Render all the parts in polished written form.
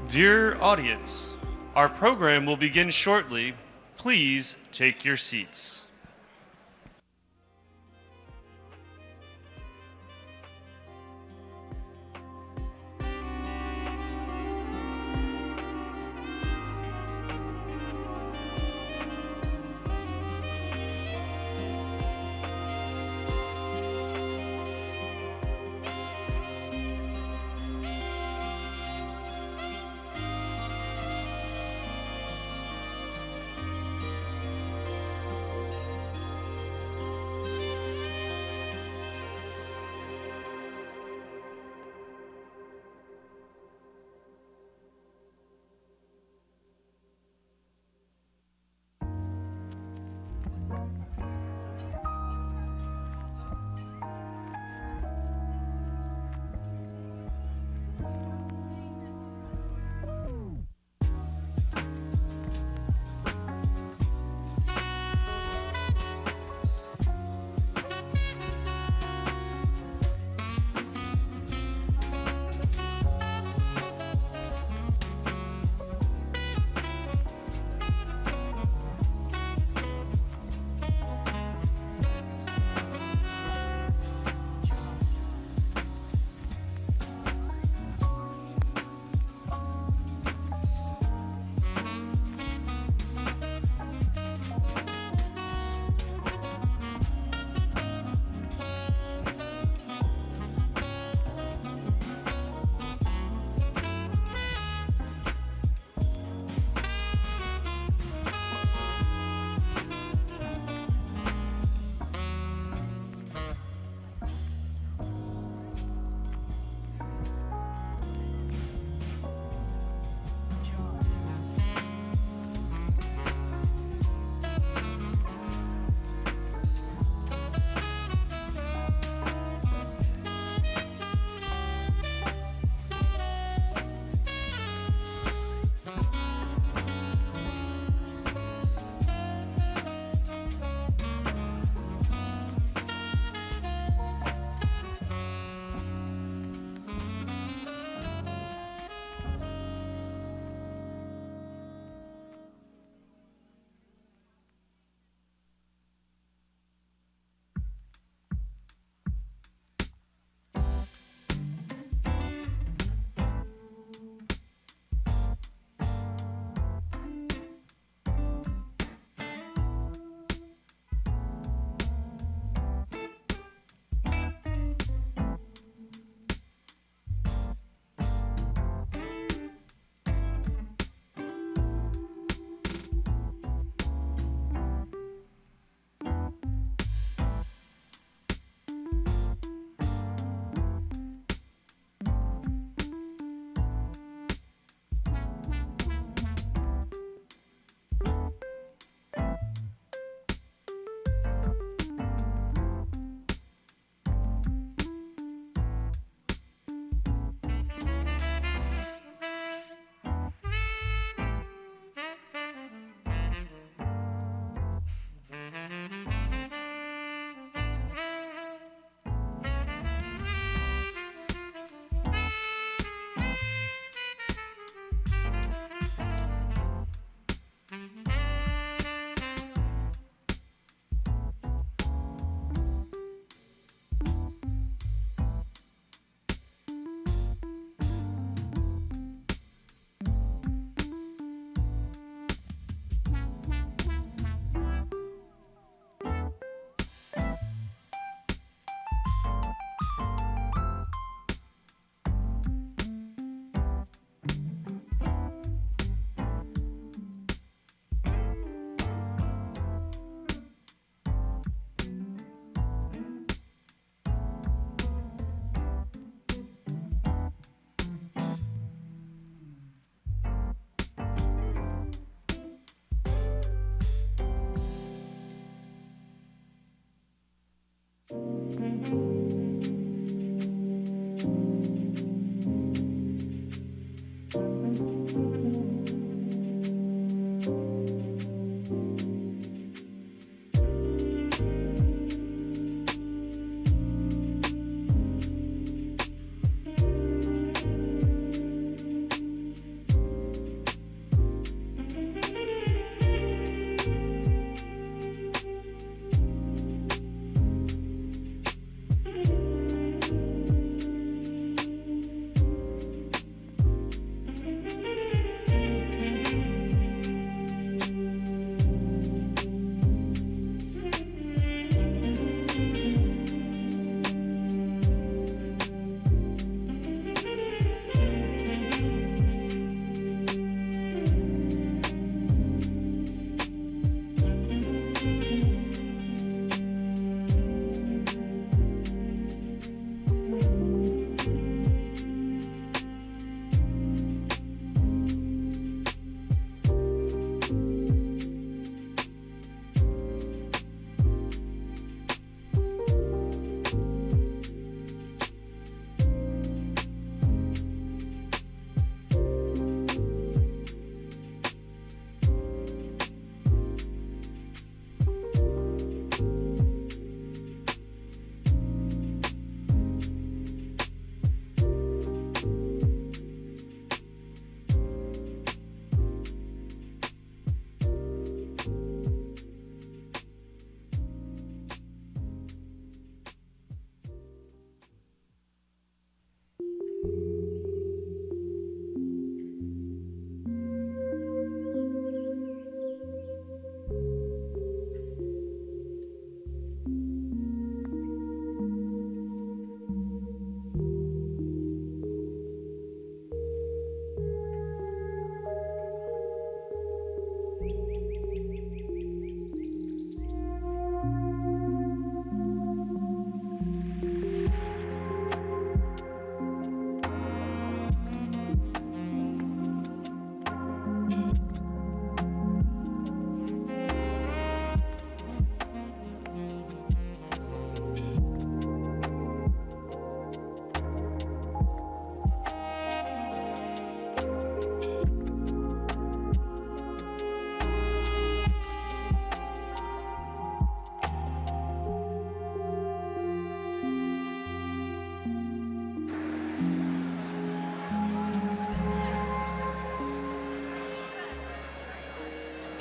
Dear audience, our program will begin shortly. Please take your seats.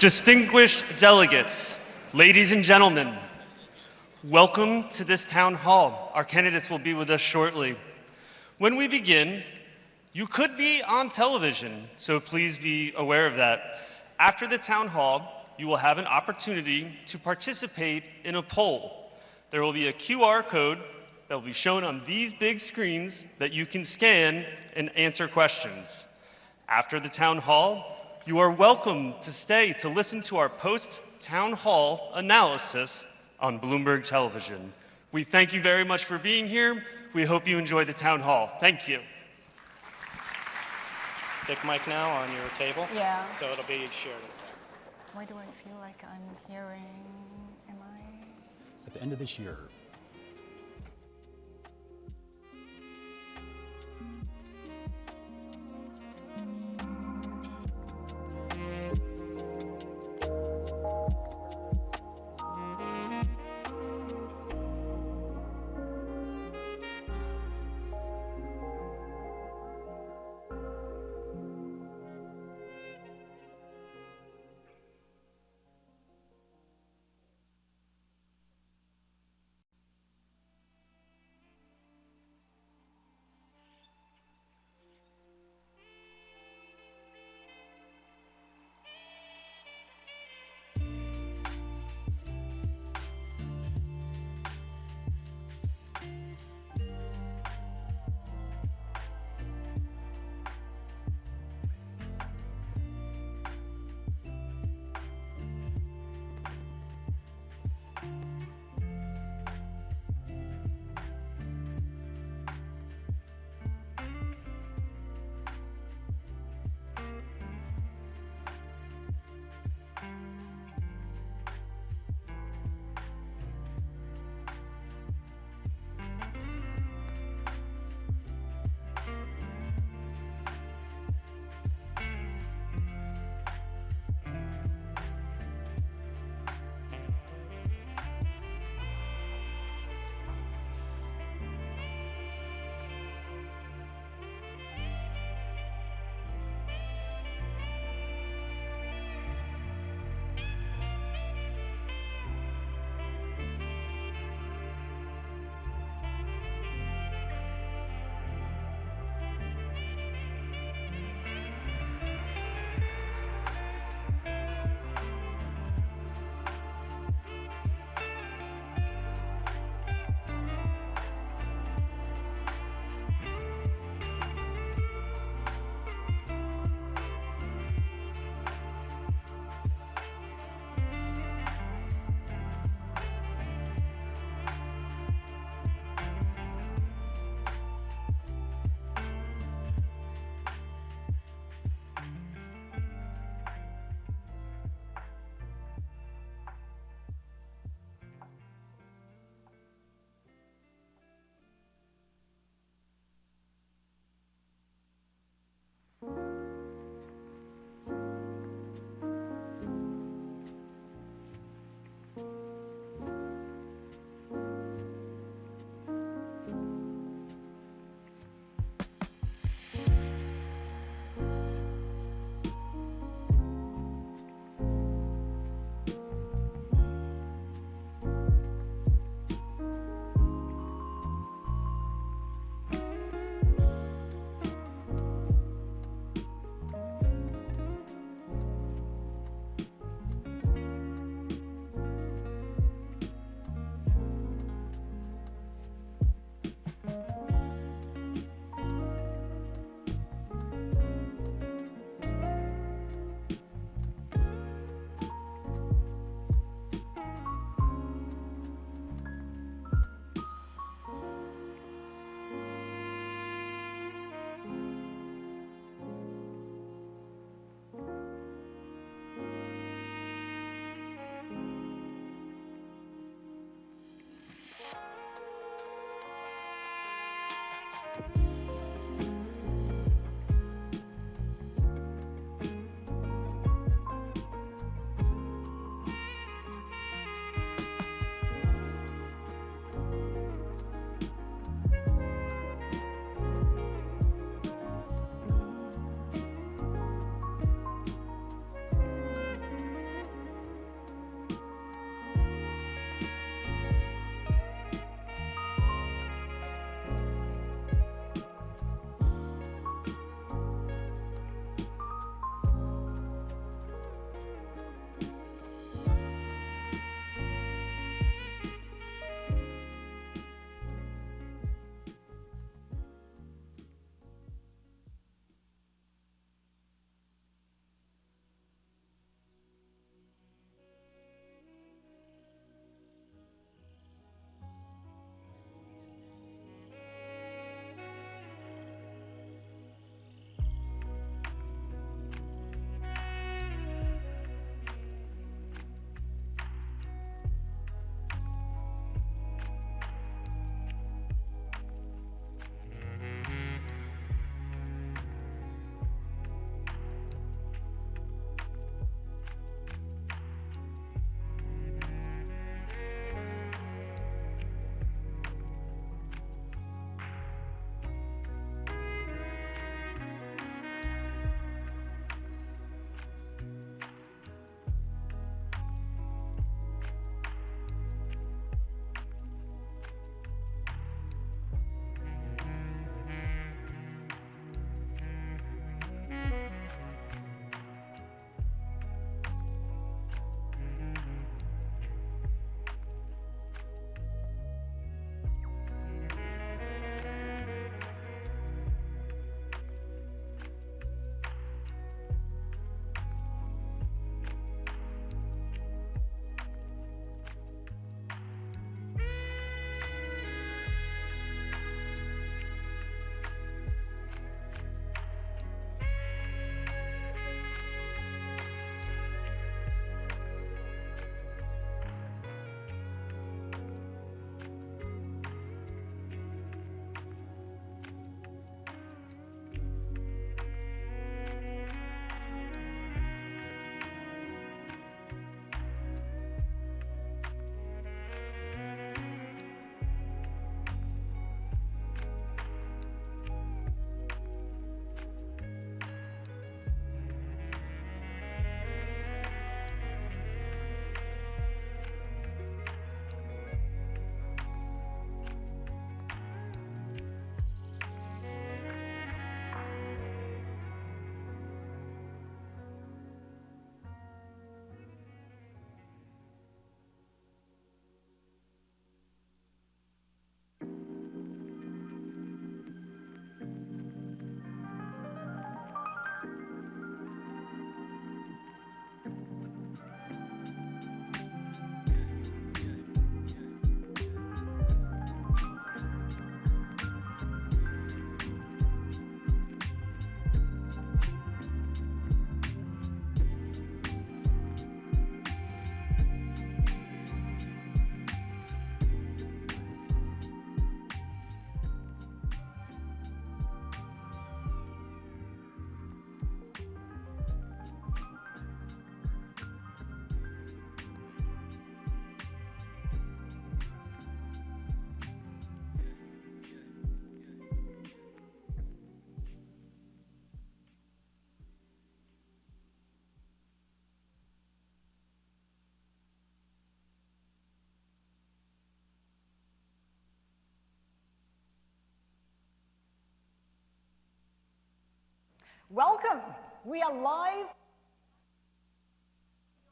Distinguished delegates, ladies and gentlemen, welcome to this town hall. Our candidates will be with us shortly. When we begin, you could be on television, so please be aware of that. After the town hall, you will have an opportunity to participate in a poll. There will be a QR code that will be shown on these big screens that you can scan and answer questions. After the town hall, you are welcome to stay to listen to our post-town hall analysis on Bloomberg Television. We thank you very much for being here. We hope you enjoy the town hall. Thank you. Big mic now on your table. Yeah. So it'll be shared. Why do I feel like I'm hearing, am I? At the end of this year, Welcome. We are live.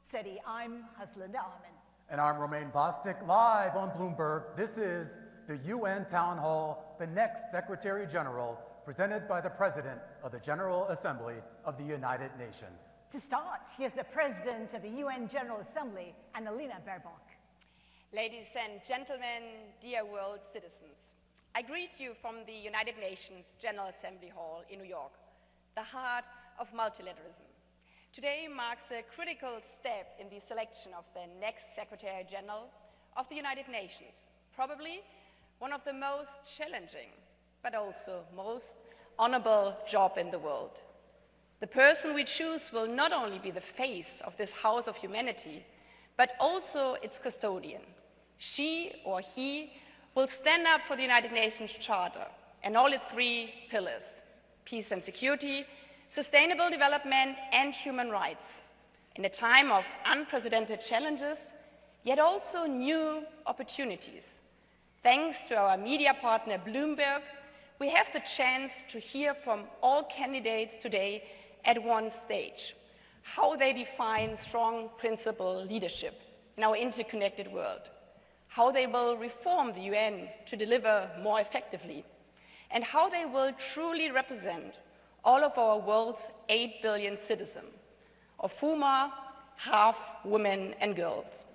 City. I'm Haslinda Ahmed. And I'm Romain Bostic, live on Bloomberg. This is the UN Town Hall, the next Secretary General, presented by the President of the General Assembly of the United Nations. To start, here's the President of the UN General Assembly, Annalena Baerbock. Ladies and gentlemen, dear world citizens, I greet you from the United Nations General Assembly Hall in New York, the heart of multilateralism. Today marks a critical step in the selection of the next Secretary General of the United Nations, probably one of the most challenging, but also most honorable job in the world. The person we choose will not only be the face of this house of humanity, but also its custodian. She or he will stand up for the United Nations Charter and all its three pillars: peace and security, sustainable development, and human rights. In a time of unprecedented challenges, yet also new opportunities. Thanks to our media partner Bloomberg, we have the chance to hear from all candidates today at one stage, how they define strong principle leadership in our interconnected world, how they will reform the UN to deliver more effectively, and how they will truly represent all of our world's 8 billion citizens, of whom are half women and girls.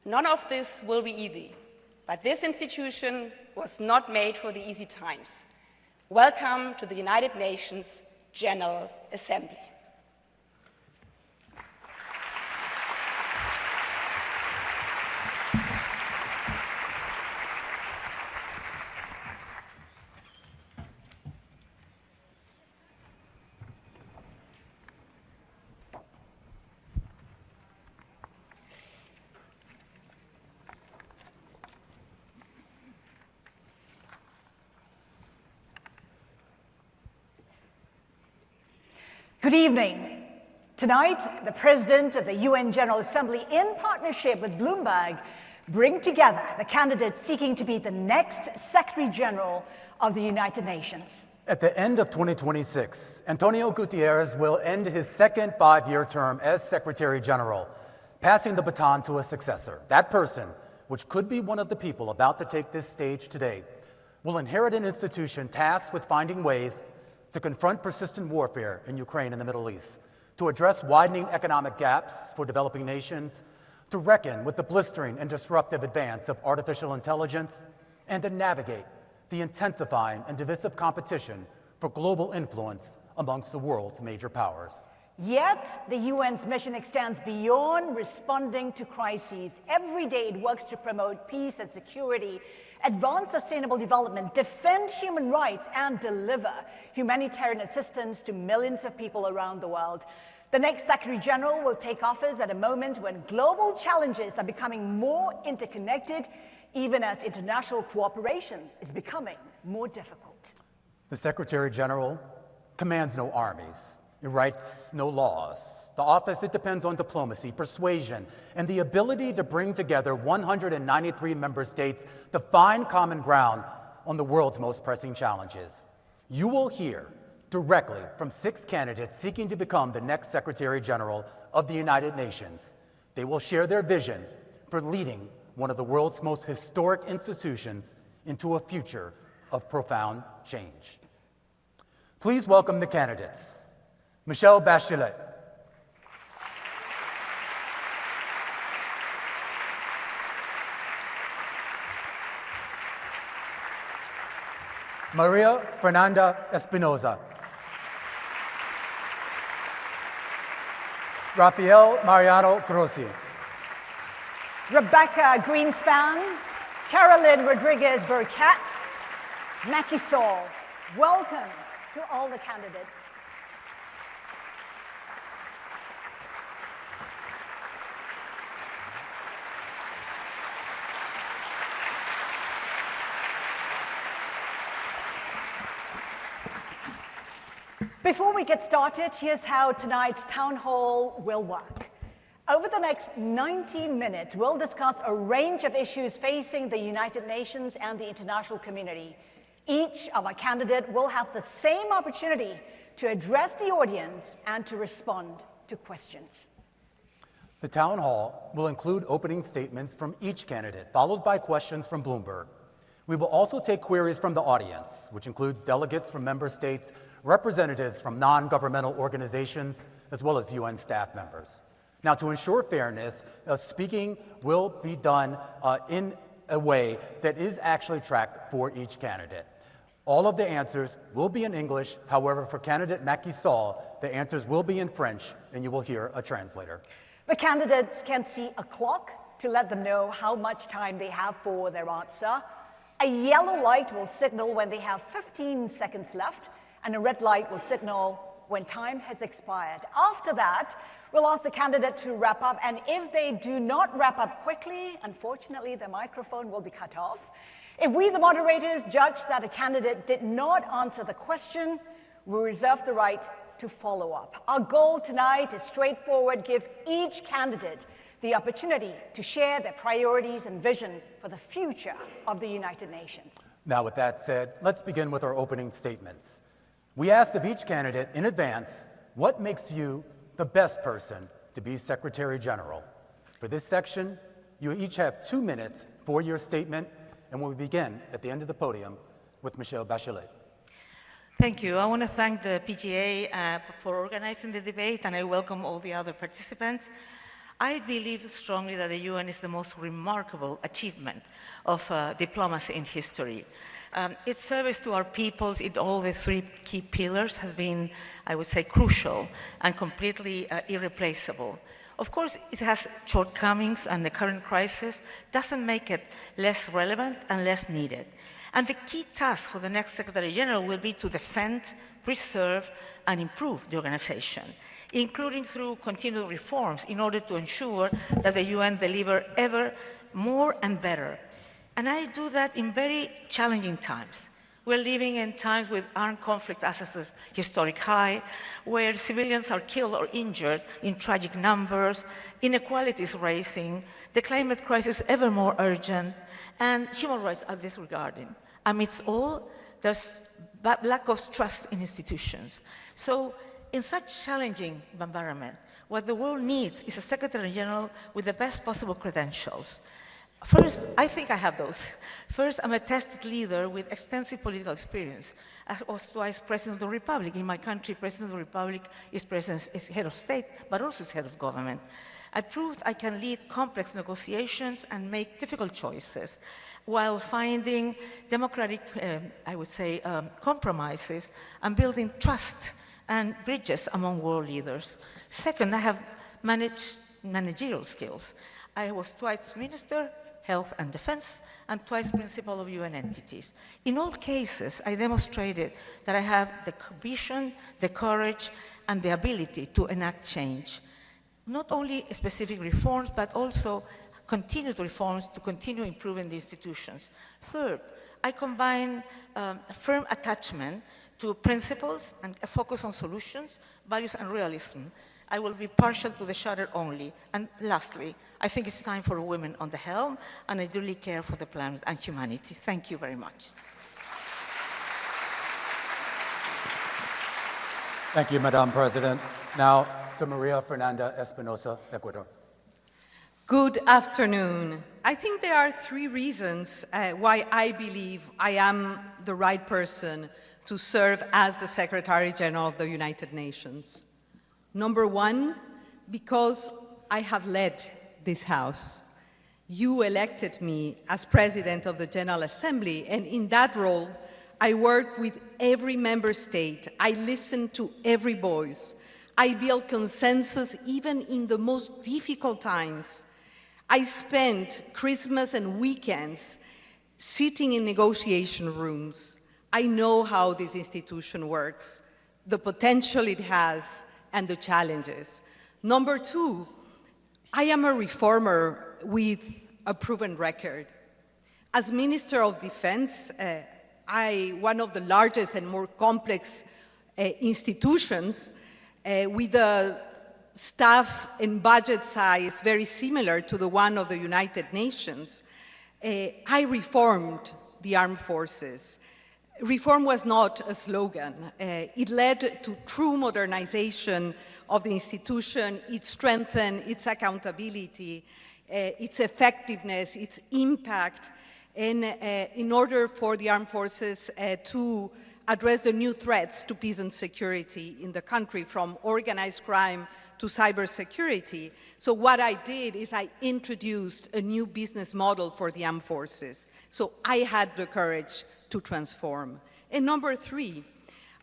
None of this will be easy, but this institution was not made for the easy times. Welcome to the United Nations General Assembly. Good evening. Tonight, the President of the UN General Assembly, in partnership with Bloomberg, bring together the candidates seeking to be the next Secretary General of the United Nations. At the end of 2026, António Guterres will end his second 5-year term as Secretary General, passing the baton to a successor. That person, which could be one of the people about to take this stage today, will inherit an institution tasked with finding ways to confront persistent warfare in Ukraine and the Middle East, to address widening economic gaps for developing nations, to reckon with the blistering and disruptive advance of artificial intelligence, and to navigate the intensifying and divisive competition for global influence amongst the world's major powers. Yet, the UN's mission extends beyond responding to crises. Every day it works to promote peace and security, advance sustainable development, defend human rights, and deliver humanitarian assistance to millions of people around the world. The next Secretary General will take office at a moment when global challenges are becoming more interconnected, even as international cooperation is becoming more difficult. The Secretary General commands no armies. It writes no laws. The office, it depends on diplomacy, persuasion, and the ability to bring together 193 member states to find common ground on the world's most pressing challenges. You will hear directly from 6 candidates seeking to become the next Secretary General of the United Nations. They will share their vision for leading one of the world's most historic institutions into a future of profound change. Please welcome the candidates. Michelle Bachelet. María Fernanda Espinosa. Rafael Grossi. Rebeca Grynspan, Carolyn Rodrigues-Birkett, Macky Sall. Welcome to all the candidates. Before we get started, here's how tonight's town hall will work. Over the next 90 minutes, we'll discuss a range of issues facing the United Nations and the international community. Each of our candidates will have the same opportunity to address the audience and to respond to questions. The town hall will include opening statements from each candidate, followed by questions from Bloomberg. We will also take queries from the audience, which includes delegates from member states, representatives from non-governmental organizations, as well as UN staff members. Now, to ensure fairness, speaking will be done in a way that is actually tracked for each candidate. All of the answers will be in English. However, for candidate Macky Sall, the answers will be in French, and you will hear a translator. The candidates can see a clock to let them know how much time they have for their answer. A yellow light will signal when they have 15 seconds left, and a red light will signal when time has expired. After that, we'll ask the candidate to wrap up, and if they do not wrap up quickly, unfortunately, the microphone will be cut off. If we, the moderators, judge that a candidate did not answer the question, we reserve the right to follow up. Our goal tonight is straightforward: give each candidate the opportunity to share their priorities and vision for the future of the United Nations. Now, with that said, let's begin with our opening statements. We asked of each candidate in advance, what makes you the best person to be Secretary General? For this section, you each have 2 minutes for your statement, and we'll begin at the end of the podium with Michelle Bachelet. Thank you. I want to thank the PGA for organizing the debate, and I welcome all the other participants. I believe strongly that the UN is the most remarkable achievement of diplomacy in history. Its service to our peoples in all the 3 key pillars has been, I would say, crucial and completely irreplaceable. Of course, it has shortcomings, and the current crisis doesn't make it less relevant and less needed. And the key task for the next Secretary General will be to defend, preserve, and improve the organization, including through continued reforms in order to ensure that the UN deliver ever more and better. And I do that in very challenging times. We're living in times with armed conflict at a historic high, where civilians are killed or injured in tragic numbers, inequality is rising, the climate crisis ever more urgent, and human rights are disregarded. Amidst all, there's lack of trust in institutions. So in such challenging environment, what the world needs is a Secretary General with the best possible credentials. First, I think I have those. First, I'm a tested leader with extensive political experience. I was twice President of the Republic. In my country, President of the Republic is head of state, but also is head of government. I proved I can lead complex negotiations and make difficult choices while finding democratic, I would say, compromises and building trust and bridges among world leaders. Second, I have managerial skills. I was twice minister, health and defense, and twice principal of UN entities. In all cases, I demonstrated that I have the vision, the courage, and the ability to enact change. Not only specific reforms, but also continued reforms to continue improving the institutions. Third, I combine firm attachment to principles and a focus on solutions, values, and realism. I will be partial to the charter only. And lastly, I think it's time for women on the helm, and I duly care for the planet and humanity. Thank you very much. Thank you, Madam President. Now to María Fernanda Espinosa, Ecuador. Good afternoon. I think there are 3 reasons why I believe I am the right person to serve as the Secretary General of the United Nations. Number 1, because I have led this House. You elected me as President of the General Assembly, and in that role, I worked with every member state. I listened to every voice. I built consensus even in the most difficult times. I spent Christmas and weekends sitting in negotiation rooms. I know how this institution works, the potential it has, and the challenges. Number 2, I am a reformer with a proven record. As Minister of Defense, one of the largest and more complex institutions with a staff and budget size very similar to the one of the United Nations, I reformed the armed forces. Reform was not a slogan. It led to true modernization of the institution. It strengthened its accountability, its effectiveness, its impact, and in order for the armed forces to address the new threats to peace and security in the country, from organized crime to cybersecurity. So what I did is I introduced a new business model for the armed forces. So I had the courage to transform. And number three,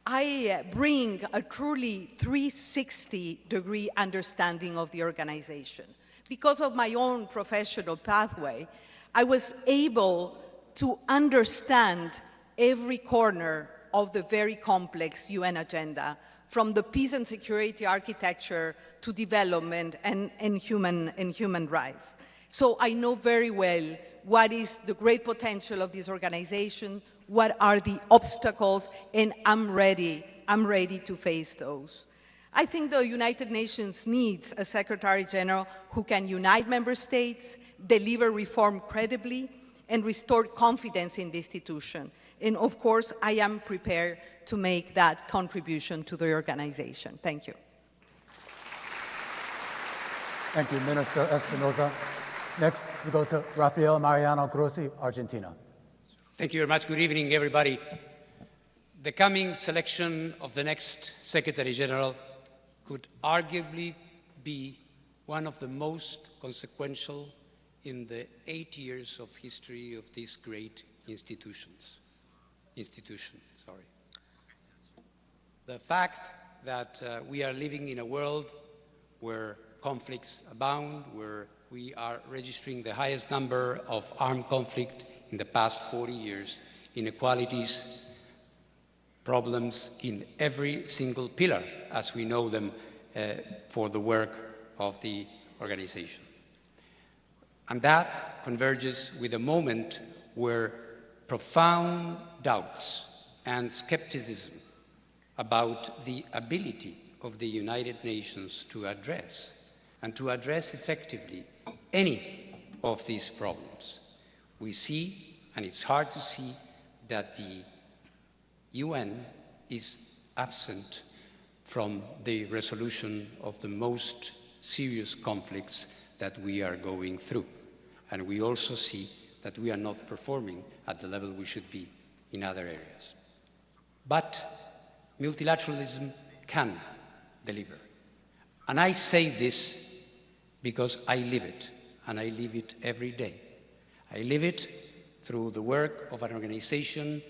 I bring a truly 360-degree understanding of the organization. Because of my own professional pathway, I was able to understand every corner of the very complex UN agenda, from the peace and security architecture to development and human rights. So I know very well what is the great potential of this organization, what are the obstacles, and I'm ready to face those. I think the United Nations needs a Secretary-General who can unite member states, deliver reform credibly, and restore confidence in the institution. And of course, I am prepared to make that contribution to the organization. Thank you. Thank you, Minister Espinosa. Next, we go to Rafael Grossi, Argentina. Thank you very much. Good evening, everybody. The coming selection of the next Secretary-General could arguably be one of the most consequential in the 8 years of history of this great institution. The fact that we are living in a world where conflicts abound, where we are registering the highest number of armed conflict in the past 40 years, inequalities, problems in every single pillar, as we know them for the work of the organization. And that converges with a moment where profound doubts and skepticism about the ability of the United Nations to address effectively any of these problems. We see, and it's hard to see, that the UN is absent from the resolution of the most serious conflicts that we are going through. And we also see that we are not performing at the level we should be in other areas. But multilateralism can deliver. And I say this because I live it, and I live it every day. I live it through the work of an organization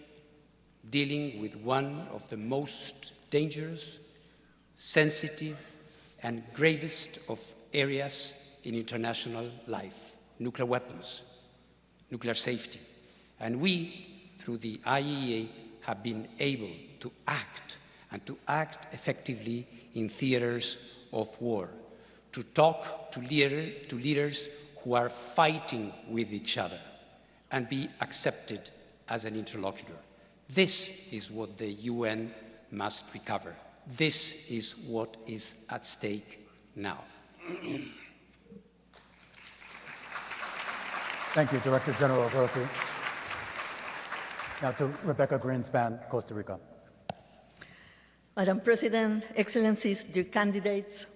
dealing with one of the most dangerous, sensitive, and gravest of areas in international life: nuclear weapons, nuclear safety. And we, through the IAEA, have been able to act, and to act effectively in theaters of war, to talk to leaders who are fighting with each other, and be accepted as an interlocutor. This is what the UN must recover. This is what is at stake now. Thank you, Director General Grossi. Now to Rebeca Grynspan, Costa Rica. Madam President, Excellencies, dear candidates,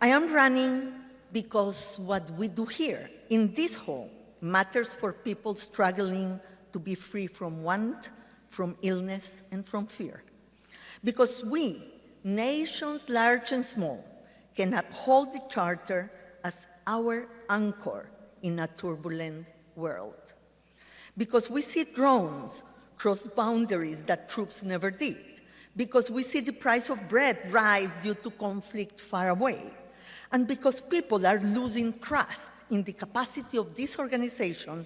I am running because what we do here in this hall matters for people struggling to be free from want, from illness, and from fear. Because we, nations large and small, can uphold the Charter as our anchor in a turbulent world. Because we see drones cross boundaries that troops never did. Because we see the price of bread rise due to conflict far away. And because people are losing trust in the capacity of this organization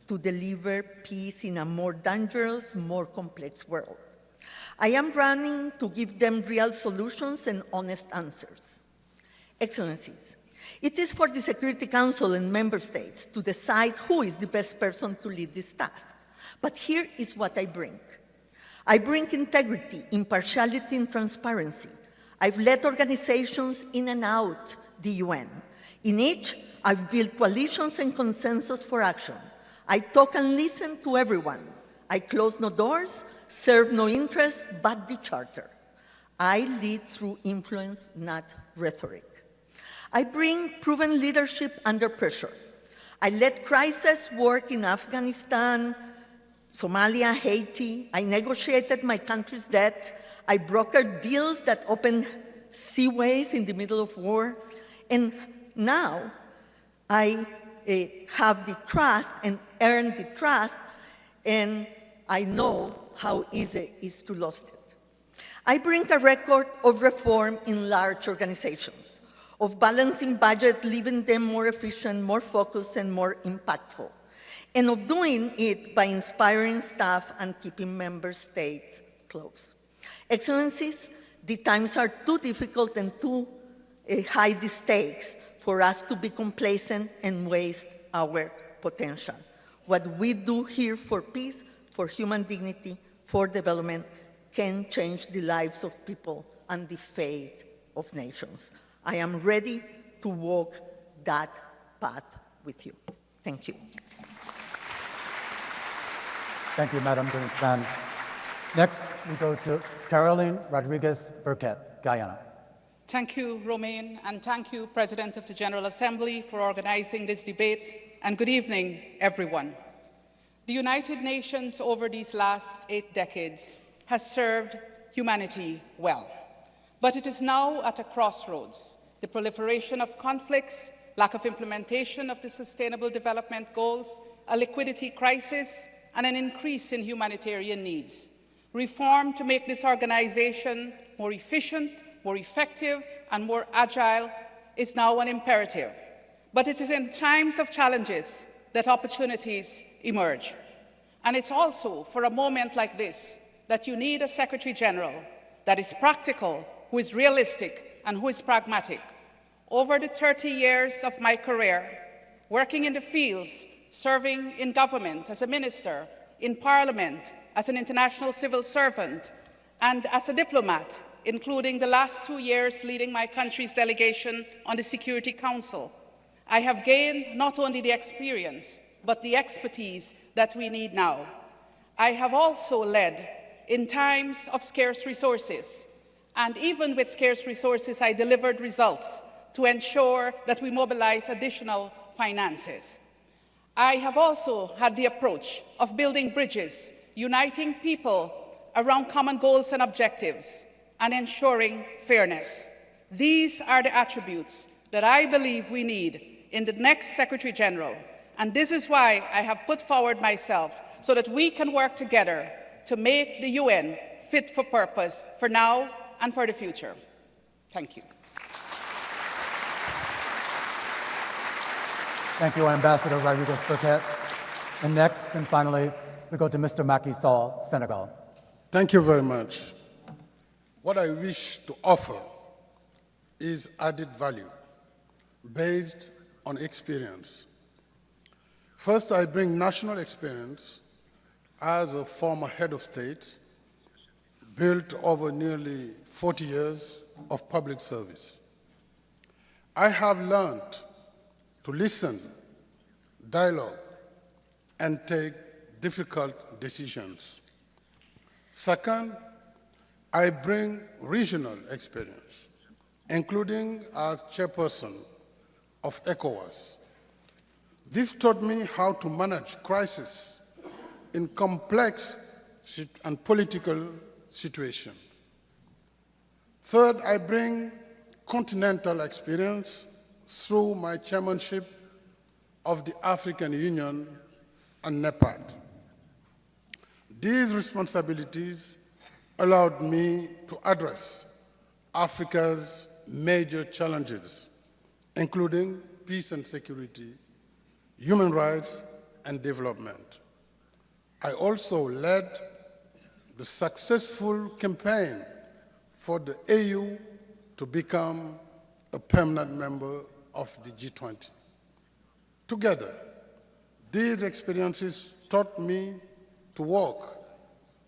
to deliver peace in a more dangerous, more complex world. I am running to give them real solutions and honest answers. Excellencies, it is for the Security Council and member states to decide who is the best person to lead this task. But here is what I bring. I bring integrity, impartiality, and transparency. I've led organizations in and out the UN. In each, I've built coalitions and consensus for action. I talk and listen to everyone. I close no doors, serve no interest but the charter. I lead through influence, not rhetoric. I bring proven leadership under pressure. I led crisis work in Afghanistan, Somalia, Haiti. I negotiated my country's debt. I brokered deals that opened seaways in the middle of war. And now I have the trust and earn the trust, and I know how easy it is to lose it. I bring a record of reform in large organizations, of balancing budget, leaving them more efficient, more focused, and more impactful, and of doing it by inspiring staff and keeping member states close. Excellencies, the times are too difficult and too high the stakes for us to be complacent and waste our potential. What we do here for peace, for human dignity, for development, can change the lives of people and the fate of nations. I am ready to walk that path with you. Thank you. Thank you, Madam Grynspan. Next, we go to Carolyn Rodrigues-Birkett, Guyana. Thank you, Romain, and thank you, President of the General Assembly, for organizing this debate, and good evening, everyone. The United Nations over these last 8 decades has served humanity well, but it is now at a crossroads. The proliferation of conflicts, lack of implementation of the Sustainable Development Goals, a liquidity crisis, and an increase in humanitarian needs. Reform to make this organization more efficient, more effective, and more agile is now an imperative. But it is in times of challenges that opportunities emerge. And it's also for a moment like this that you need a Secretary-General that is practical, who is realistic, and who is pragmatic. Over the 30 years of my career, working in the fields, serving in government as a minister, in parliament, as an international civil servant, and as a diplomat, including the last 2 years leading my country's delegation on the Security Council, I have gained not only the experience, but the expertise that we need now. I have also led in times of scarce resources, and even with scarce resources, I delivered results to ensure that we mobilize additional finances. I have also had the approach of building bridges, uniting people around common goals and objectives, and ensuring fairness. These are the attributes that I believe we need in the next Secretary-General, and this is why I have put forward myself so that we can work together to make the UN fit for purpose for now and for the future. Thank you. Thank you, Ambassador Rodrigues-Birkett. And next, and finally, we go to Mr. Macky Sall, Senegal. Thank you very much. What I wish to offer is added value based on experience. First, I bring national experience as a former head of state, built over nearly 40 years of public service. I have learned to listen, dialogue, and take difficult decisions. Second, I bring regional experience, including as chairperson of ECOWAS. This taught me how to manage crises in complex and political situations. Third, I bring continental experience through my chairmanship of the African Union and NEPAD. These responsibilities allowed me to address Africa's major challenges, including peace and security, human rights, and development. I also led the successful campaign for the AU to become a permanent member of the G20. Together, these experiences taught me to work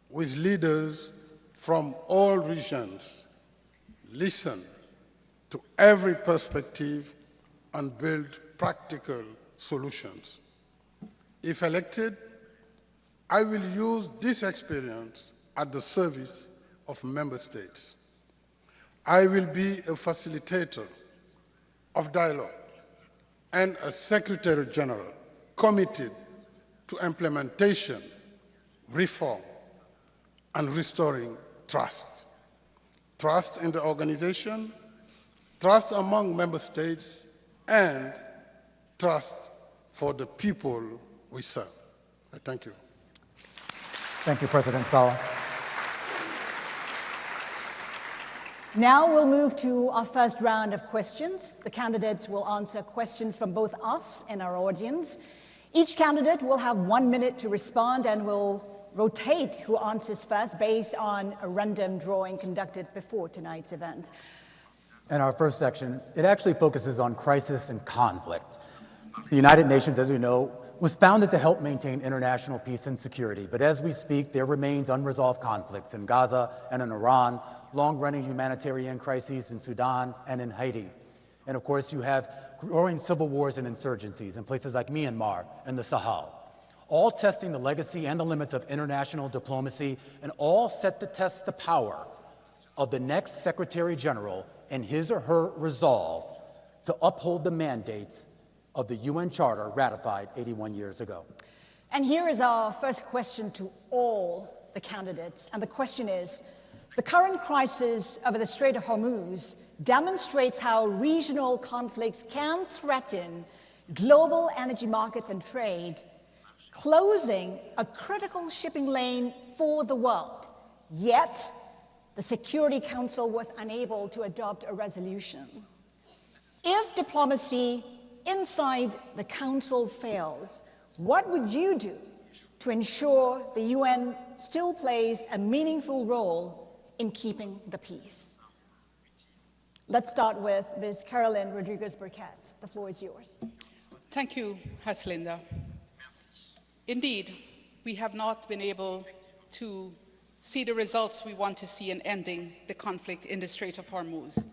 with leaders from all regions, listen to every perspective, and build practical solutions. If elected, I will use this experience at the service of member states. I will be a facilitator of dialogue and a Secretary-General committed to implementation, reform, and restoring trust. Trust in the organization, trust among member states, and trust for the people we serve. I thank you. Thank you, President Sall. Now we'll move to our first round of questions. The candidates will answer questions from both us and our audience. Each candidate will have 1 minute to respond and will rotate who answers first based on a random drawing conducted before tonight's event. In our first section, it actually focuses on crisis and conflict. The United Nations, as we know, was founded to help maintain international peace and security, but as we speak, there remains unresolved conflicts in Gaza and in Iran, long-running humanitarian crises in Sudan and in Haiti. And of course, you have growing civil wars and insurgencies in places like Myanmar and the Sahel, all testing the legacy and the limits of international diplomacy, and all set to test the power of the next Secretary-General and his or her resolve to uphold the mandates of the UN Charter ratified 81 years ago. And here is our first question to all the candidates, and the question is, the current crisis over the Strait of Hormuz demonstrates how regional conflicts can threaten global energy markets and trade, closing a critical shipping lane for the world. Yet, the Security Council was unable to adopt a resolution. If diplomacy inside the Council fails, what would you do to ensure the UN still plays a meaningful role in keeping the peace? Let's start with Ms. Carolyn Rodrigues-Birkett. The floor is yours. Thank you, Haslinda. Indeed, we have not been able to see the results we want to see in ending the conflict in the Strait of Hormuz.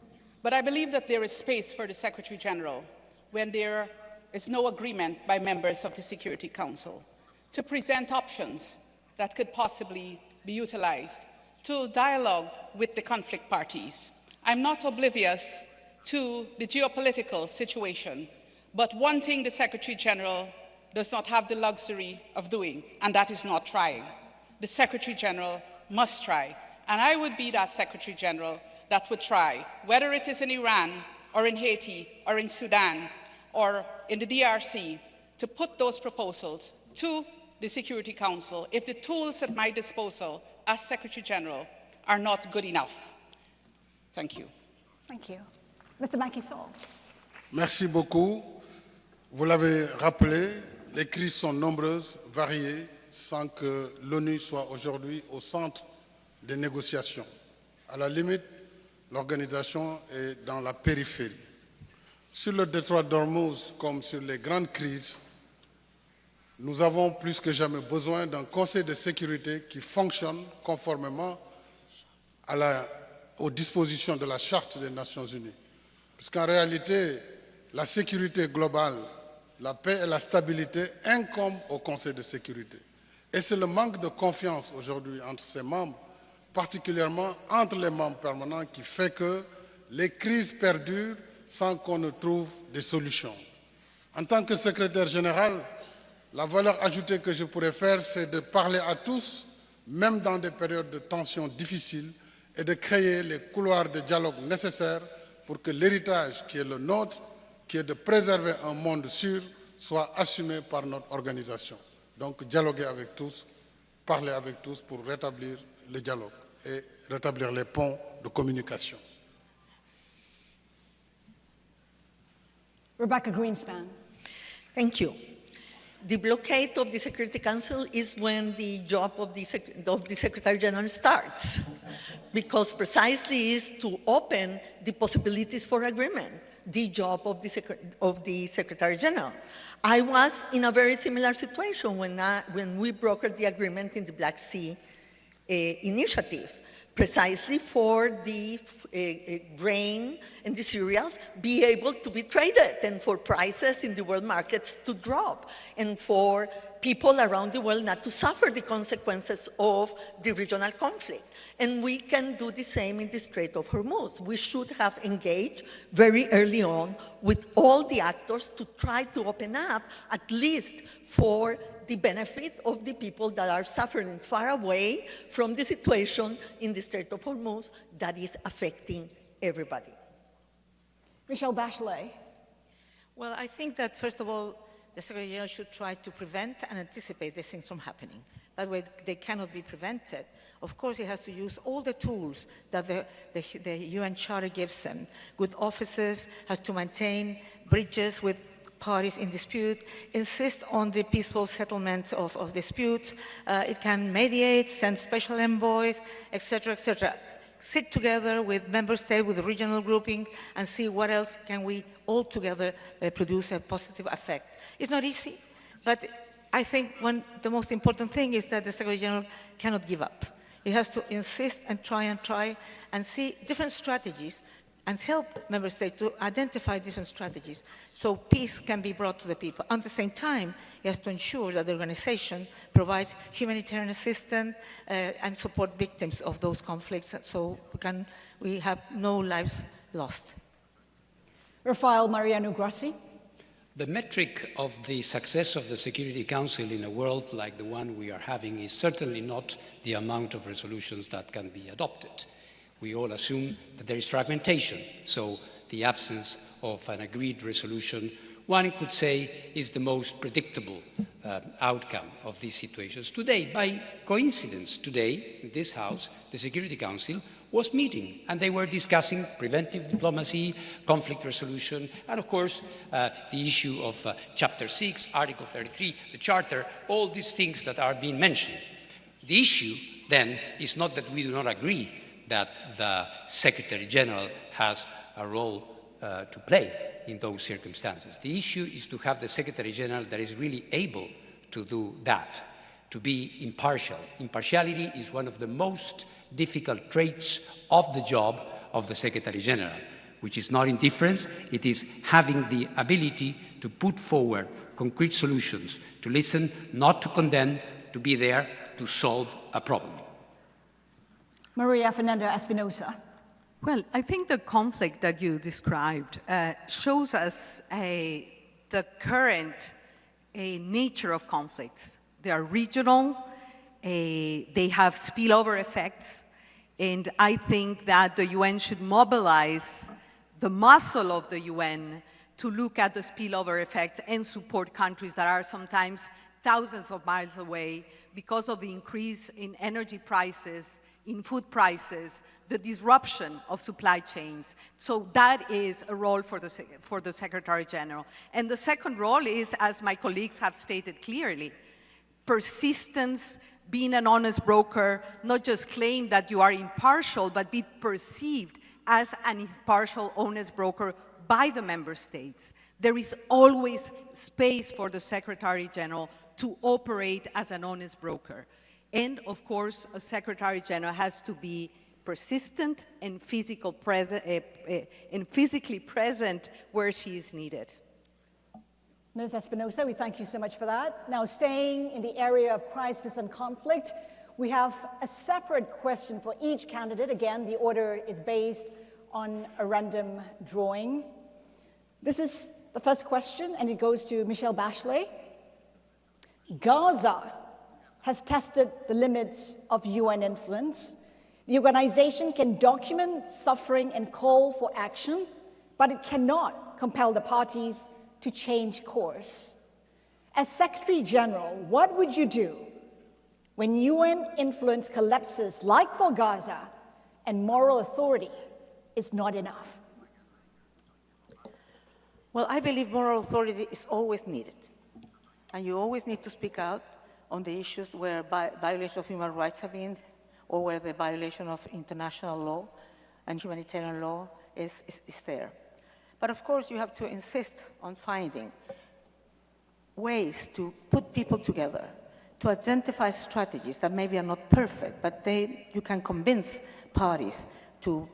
But I believe that there is space for the Secretary-General when there is no agreement by members of the Security Council to present options that could possibly be utilized to dialogue with the conflict parties. I'm not oblivious to the geopolitical situation, but one thing the Secretary-General does not have the luxury of doing, and that is not trying. The Secretary-General must try, and I would be that Secretary-General that would try, whether it is in Iran or in Haiti or in Sudan or in the DRC, to put those proposals to the Security Council if the tools at my disposal as Secretary-General are not good enough. Thank you. Thank you. Mr. Macky Sall. Merci beaucoup. Vous l'avez rappelé, les crises sont nombreuses, variées, sans que l'ONU soit aujourd'hui au centre des négociations. À la limite, l'organisation est dans la périphérie. Sur le détroit d'Ormuz, comme sur les grandes crises, nous avons plus que jamais besoin d'un Conseil de sécurité qui fonctionne conformément aux dispositions de la Charte des Nations Unies. Parce qu'en réalité, la sécurité globale, la paix et la stabilité incombent au Conseil de sécurité. Et c'est le manque de confiance aujourd'hui entre ses membres, particulièrement entre les membres permanents, qui fait que les crises perdurent sans qu'on ne trouve des solutions. En tant que secrétaire général, la valeur ajoutée que je pourrais faire, c'est de parler à tous, même dans des périodes de tensions difficiles, et de créer les couloirs de dialogue nécessaires pour que l'héritage qui est le nôtre, qui est de préserver un monde sûr, soit assumé par notre organisation. Donc dialoguer avec tous, parler avec tous pour rétablir le dialogue et rétablir les ponts de communication. Rebeca Grynspan. Thank you. The blockade of the Security Council is when the job of the Secretary-General starts, because precisely is to open the possibilities for agreement, the job of the Secretary-General. I was in a very similar situation when we brokered the agreement in the Black Sea initiative. precisely for the grain and the cereals be able to be traded and for prices in the world markets to drop and for people around the world not to suffer the consequences of the regional conflict. And we can do the same in the Strait of Hormuz. We should have engaged very early on with all the actors to try to open up, at least for the benefit of the people that are suffering far away from the situation in the Strait of Hormuz that is affecting everybody. Michelle Bachelet. Well, I think that, first of all, the Secretary-General should try to prevent and anticipate these things from happening. That way, they cannot be prevented. Of course, he has to use all the tools that the UN Charter gives them. Good officers, has to maintain bridges with parties in dispute, insist on the peaceful settlement of disputes. It can mediate, send special envoys, etc., etc. Sit together with member states, with the regional grouping, and see what else can we all together produce a positive effect. It's not easy, but I think the most important thing is that the Secretary-General cannot give up. He has to insist and try and see different strategies and help member states to identify different strategies so peace can be brought to the people. At the same time, he has to ensure that the organization provides humanitarian assistance and support victims of those conflicts so we have no lives lost. Rafael Grossi. The metric of the success of the Security Council in a world like the one we are having is certainly not the amount of resolutions that can be adopted. We all assume that there is fragmentation, so the absence of an agreed resolution, one could say, is the most predictable outcome of these situations. Today, by coincidence, today, in this House, the Security Council was meeting, and they were discussing preventive diplomacy, conflict resolution, and of course, the issue of Chapter 6, Article 33, the Charter, all these things that are being mentioned. The issue, then, is not that we do not agree that the Secretary-General has a role to play in those circumstances. The issue is to have the Secretary-General that is really able to do that, to be impartial. Impartiality is one of the most difficult traits of the job of the Secretary-General, which is not indifference, it is having the ability to put forward concrete solutions, to listen, not to condemn, to be there to solve a problem. María Fernanda Espinosa. Well, I think the conflict that you described shows us the current nature of conflicts. They are regional, they have spillover effects, and I think that the UN should mobilize the muscle of the UN to look at the spillover effects and support countries that are sometimes thousands of miles away because of the increase in energy prices, in food prices, the disruption of supply chains. So that is a role for the Secretary-General. And the second role is, as my colleagues have stated clearly, persistence, being an honest broker, not just claim that you are impartial, but be perceived as an impartial, honest broker by the member states. There is always space for the Secretary-General to operate as an honest broker. And of course, a Secretary-General has to be persistent and physically present where she is needed. Ms. Espinosa, we thank you so much for that. Now, staying in the area of crisis and conflict, we have a separate question for each candidate. Again, the order is based on a random drawing. This is the first question, and it goes to Michelle Bachelet. Gaza has tested the limits of UN influence. The organization can document suffering and call for action, but it cannot compel the parties to change course. As Secretary-General, what would you do when UN influence collapses like for Gaza and moral authority is not enough? Well, I believe moral authority is always needed. And you always need to speak out on the issues where violation of human rights have been, or where the violation of international law and humanitarian law is there. But of course, you have to insist on finding ways to put people together, to identify strategies that maybe are not perfect, but you can convince parties to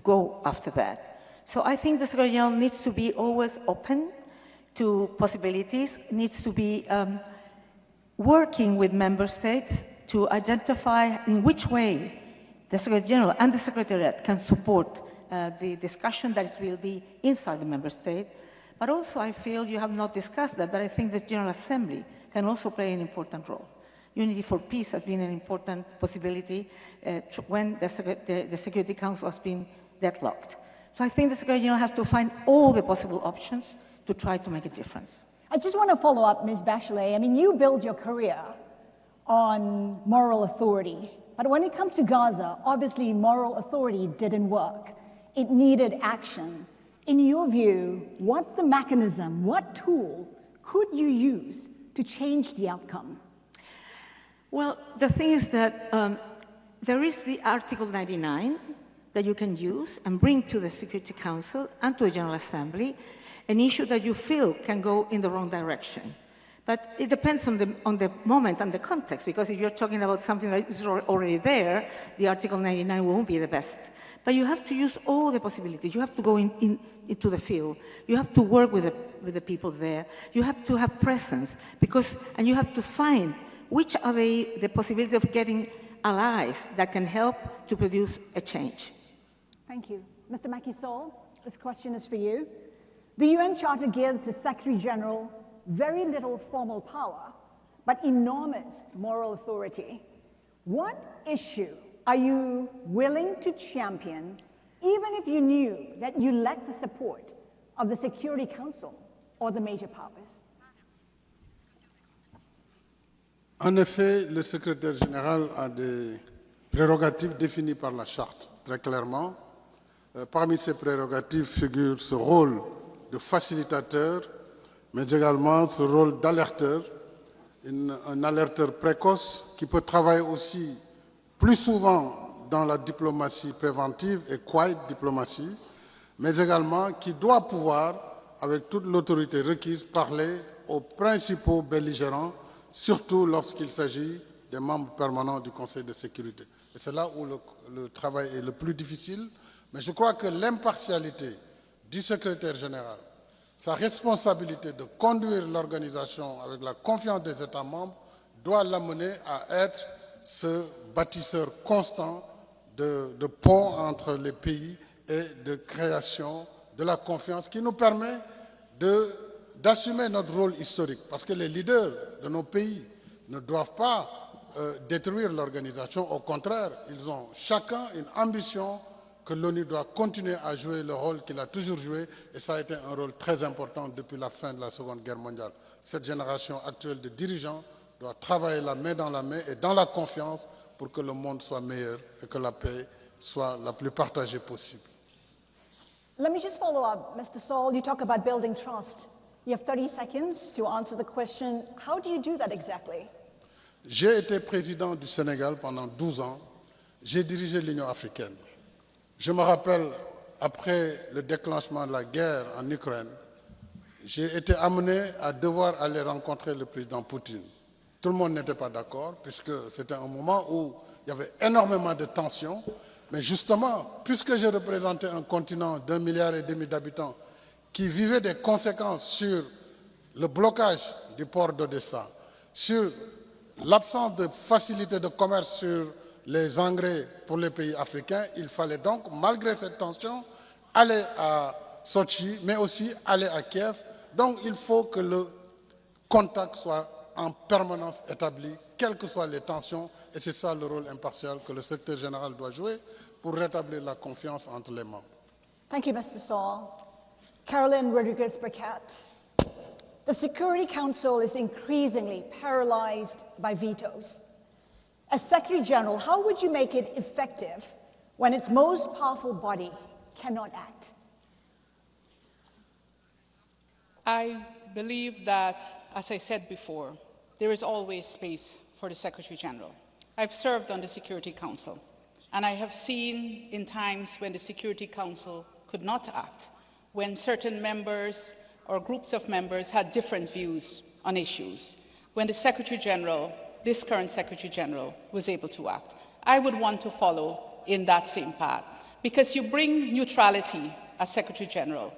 go after that. So I think the Secretary-General needs to be always open to possibilities, needs to be working with member states to identify in which way the Secretary-General and the Secretariat can support the discussion that will be inside the member state. But also I feel you have not discussed that, but I think the General Assembly can also play an important role. Unity for Peace has been an important possibility when the Security Council has been deadlocked. So I think the Secretary-General has to find all the possible options to try to make a difference. I just want to follow up, Ms. Bachelet. I mean, you built your career on moral authority. But when it comes to Gaza, obviously moral authority didn't work. It needed action. In your view, what's the mechanism, what tool could you use to change the outcome? Well, the thing is that there is the Article 99 that you can use and bring to the Security Council and to the General Assembly an issue that you feel can go in the wrong direction. But it depends on the moment and the context, because if you're talking about something that is already there, the Article 99 won't be the best. But you have to use all the possibilities. You have to go into the field. You have to work with the people there. You have to have presence, and you have to find which are the possibility of getting allies that can help to produce a change. Thank you. Mr. Macky Sall, this question is for you. The UN Charter gives the Secretary-General very little formal power, but enormous moral authority. What issue are you willing to champion, even if you knew that you lacked the support of the Security Council or the major powers? En effet, le secrétaire général a des prérogatives définies par la Charte, très clairement. Parmi ces prérogatives figure ce rôle de facilitateur, mais également ce rôle d'alerteur, un alerteur précoce qui peut travailler aussi plus souvent dans la diplomatie préventive et quiet diplomatie, mais également qui doit pouvoir, avec toute l'autorité requise, parler aux principaux belligérants, surtout lorsqu'il s'agit des membres permanents du Conseil de sécurité. Et c'est là où le travail est le plus difficile, mais je crois que l'impartialité du secrétaire général, sa responsabilité de conduire l'organisation avec la confiance des États membres doit l'amener à être ce bâtisseur constant de ponts entre les pays et de création de la confiance qui nous permet d'assumer notre rôle historique. Parce que les leaders de nos pays ne doivent pas détruire l'organisation. Au contraire, ils ont chacun une ambition que l'ONU doit continuer à jouer le rôle qu'il a toujours joué, et ça a été un rôle très important depuis la fin de la Seconde Guerre mondiale. Cette génération actuelle de dirigeants doit travailler la main dans la main et dans la confiance pour que le monde soit meilleur et que la paix soit la plus partagée possible. Let me just follow up, Mr. Sall. You talk about building trust. You have 30 seconds to answer the question. How do you do that exactly? J'ai été président du Sénégal pendant 12 ans. J'ai dirigé l'Union africaine. Je me rappelle, après le déclenchement de la guerre en Ukraine, j'ai été amené à devoir aller rencontrer le président Poutine. Tout le monde n'était pas d'accord, puisque c'était un moment où il y avait énormément de tensions. Mais justement, puisque je représentais un continent d'1,5 milliard d'habitants qui vivait des conséquences sur le blocage du port d'Odessa, sur l'absence de facilité de commerce sur les engrais pour les pays africains, il fallait donc, malgré cette tension, aller à Sochi, mais aussi aller à Kiev. Donc il faut que le contact soit en permanence établi, quelles que soient les tensions, et c'est ça le rôle impartial que le secrétaire général doit jouer pour rétablir la confiance entre les membres. Thank you, Mr. Sall. Carolyn, Rodrigues-Birkett. The Security Council is increasingly paralyzed by vetoes. As Secretary General, how would you make it effective when its most powerful body cannot act? I believe that, as I said before, there is always space for the Secretary General. I've served on the Security Council, and I have seen in times when the Security Council could not act, when certain members or groups of members had different views on issues, when the Secretary General this current Secretary General was able to act. I would want to follow in that same path, because you bring neutrality as Secretary General.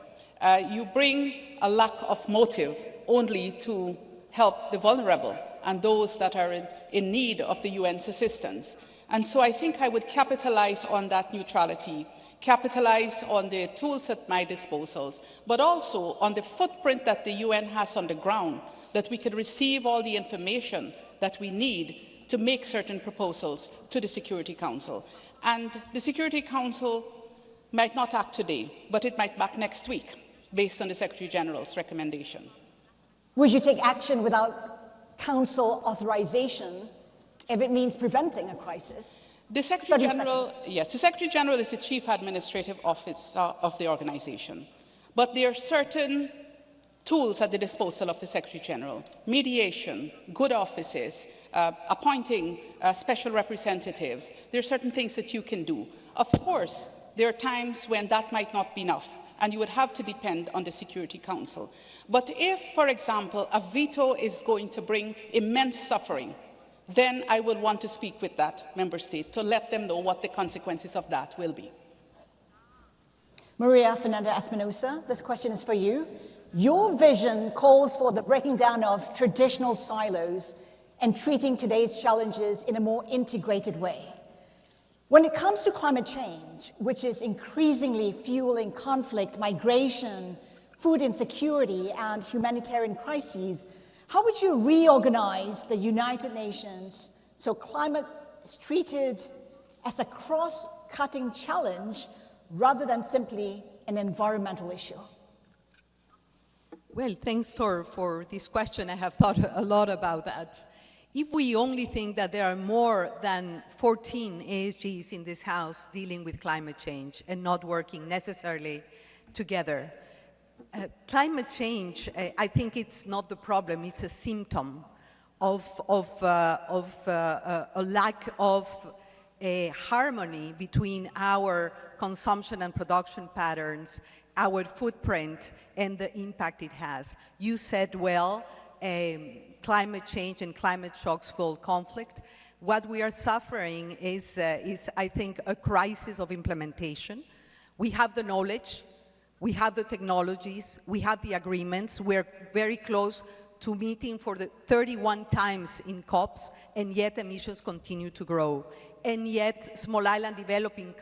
You bring a lack of motive only to help the vulnerable and those that are in need of the UN's assistance. And so I think I would capitalize on that neutrality, capitalize on the tools at my disposal, but also on the footprint that the UN has on the ground, that we could receive all the information that we need to make certain proposals to the Security Council. And the Security Council might not act today, but it might act next week, based on the Secretary General's recommendation. Would you take action without Council authorization if it means preventing a crisis? The Secretary General, yes, the Secretary General is the Chief Administrative Officer of the organization, but there are certain tools at the disposal of the Secretary General: mediation, good offices, appointing special representatives. There are certain things that you can do. Of course, there are times when that might not be enough, and you would have to depend on the Security Council. But if, for example, a veto is going to bring immense suffering, then I would want to speak with that member state to let them know what the consequences of that will be. María Fernanda Espinosa, this question is for you. Your vision calls for the breaking down of traditional silos and treating today's challenges in a more integrated way. When it comes to climate change, which is increasingly fueling conflict, migration, food insecurity, and humanitarian crises, how would you reorganize the United Nations so climate is treated as a cross-cutting challenge rather than simply an environmental issue? Well, thanks for this question. I have thought a lot about that. If we only think that there are more than 14 ASGs in this House dealing with climate change and not working necessarily together, climate change, I think it's not the problem, it's a symptom of a lack of harmony between our consumption and production patterns, our footprint, and the impact it has. You said well, climate change and climate shocks fuel conflict. What we are suffering is, I think, a crisis of implementation. We have the knowledge, we have the technologies, we have the agreements, we're very close to meeting for the 31 times in COPs, and yet emissions continue to grow. And yet small island developing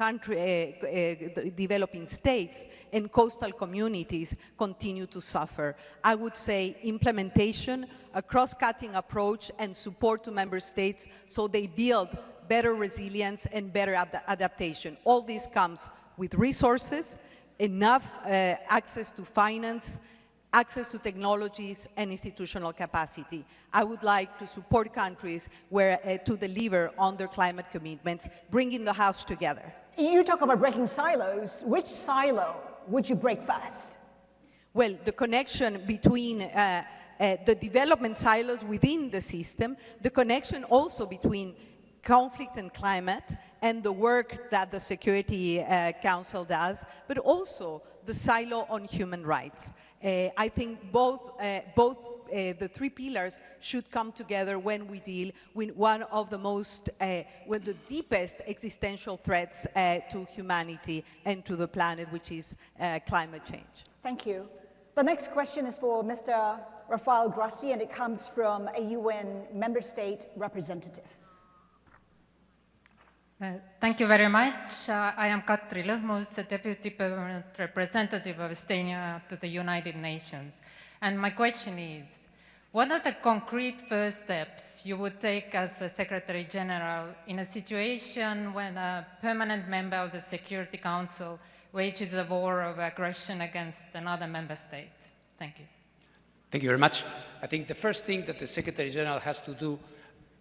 states and coastal communities continue to suffer. I would say implementation, a cross-cutting approach, and support to member states so they build better resilience and better adaptation. All this comes with resources, enough access to finance, access to technologies, and institutional capacity. I would like to support countries to deliver on their climate commitments, bringing the House together. You talk about breaking silos. Which silo would you break first? Well, the connection between the development silos within the system, the connection also between conflict and climate, and the work that the Security Council does, but also the silo on human rights. I think both the three pillars should come together when we deal with one of the most, with the deepest existential threats to humanity and to the planet, which is climate change. Thank you. The next question is for Mr. Rafael Grossi, and it comes from a UN member state representative. Thank you very much. I am Katri Lõhmus, the Deputy Permanent Representative of Estonia to the United Nations. And my question is, what are the concrete first steps you would take as a Secretary General in a situation when a permanent member of the Security Council wages a war of aggression against another member state? Thank you. Thank you very much. I think the first thing that the Secretary General has to do,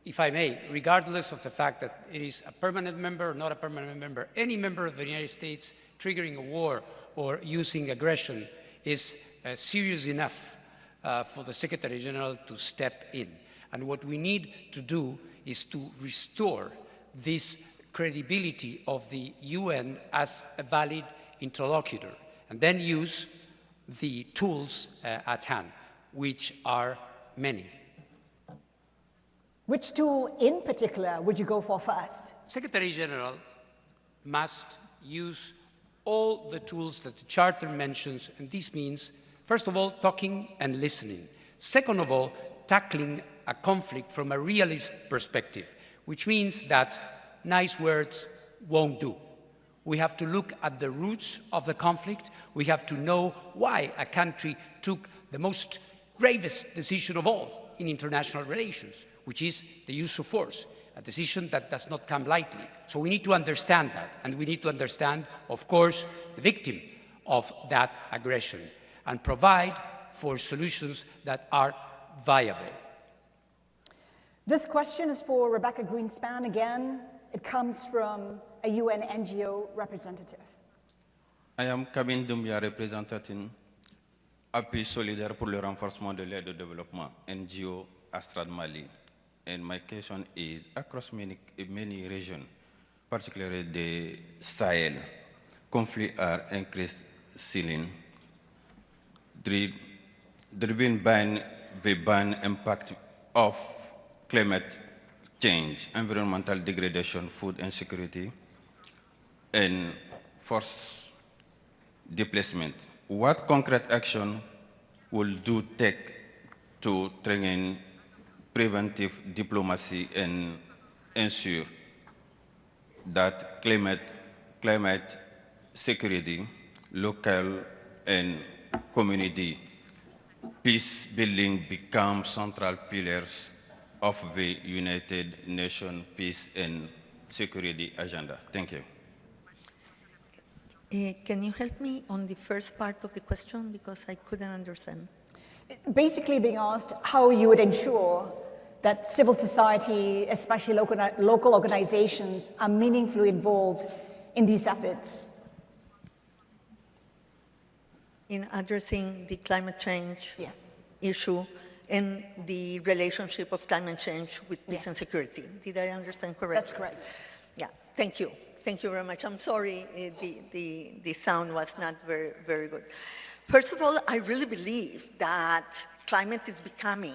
if I may, regardless of the fact that it is a permanent member or not a permanent member, any member of the United States triggering a war or using aggression is serious enough for the Secretary General to step in. And what we need to do is to restore this credibility of the UN as a valid interlocutor, and then use the tools at hand, which are many. Which tool in particular would you go for first? Secretary-General must use all the tools that the Charter mentions, and this means, first of all, talking and listening. Second of all, tackling a conflict from a realist perspective, which means that nice words won't do. We have to look at the roots of the conflict. We have to know why a country took the most gravest decision of all in international relations, which is the use of force, a decision that does not come lightly. So we need to understand that, and we need to understand, of course, the victim of that aggression, and provide for solutions that are viable. This question is for Rebeca Grynspan again. It comes from a UN NGO representative. I am Kabin Doumbia, representing Appui Solidaire pour le renforcement de l'aide au développement, NGO Astrad Mali. And my question is, across many regions, particularly the Sahel, conflicts are increasing, driven by the impact of climate change, environmental degradation, food insecurity, and forced displacement. What concrete action will you take to train preventive diplomacy and ensure that climate security, local and community peace building become central pillars of the United Nations peace and security agenda? Thank you. Can you help me on the first part of the question, because I couldn't understand? Basically being asked how you would ensure that civil society, especially local organizations, are meaningfully involved in these efforts. In addressing the climate change issue and the relationship of climate change with peace and security. Did I understand correctly? That's correct. Yeah, thank you. Thank you very much. I'm sorry the sound was not very good. First of all, I really believe that climate is becoming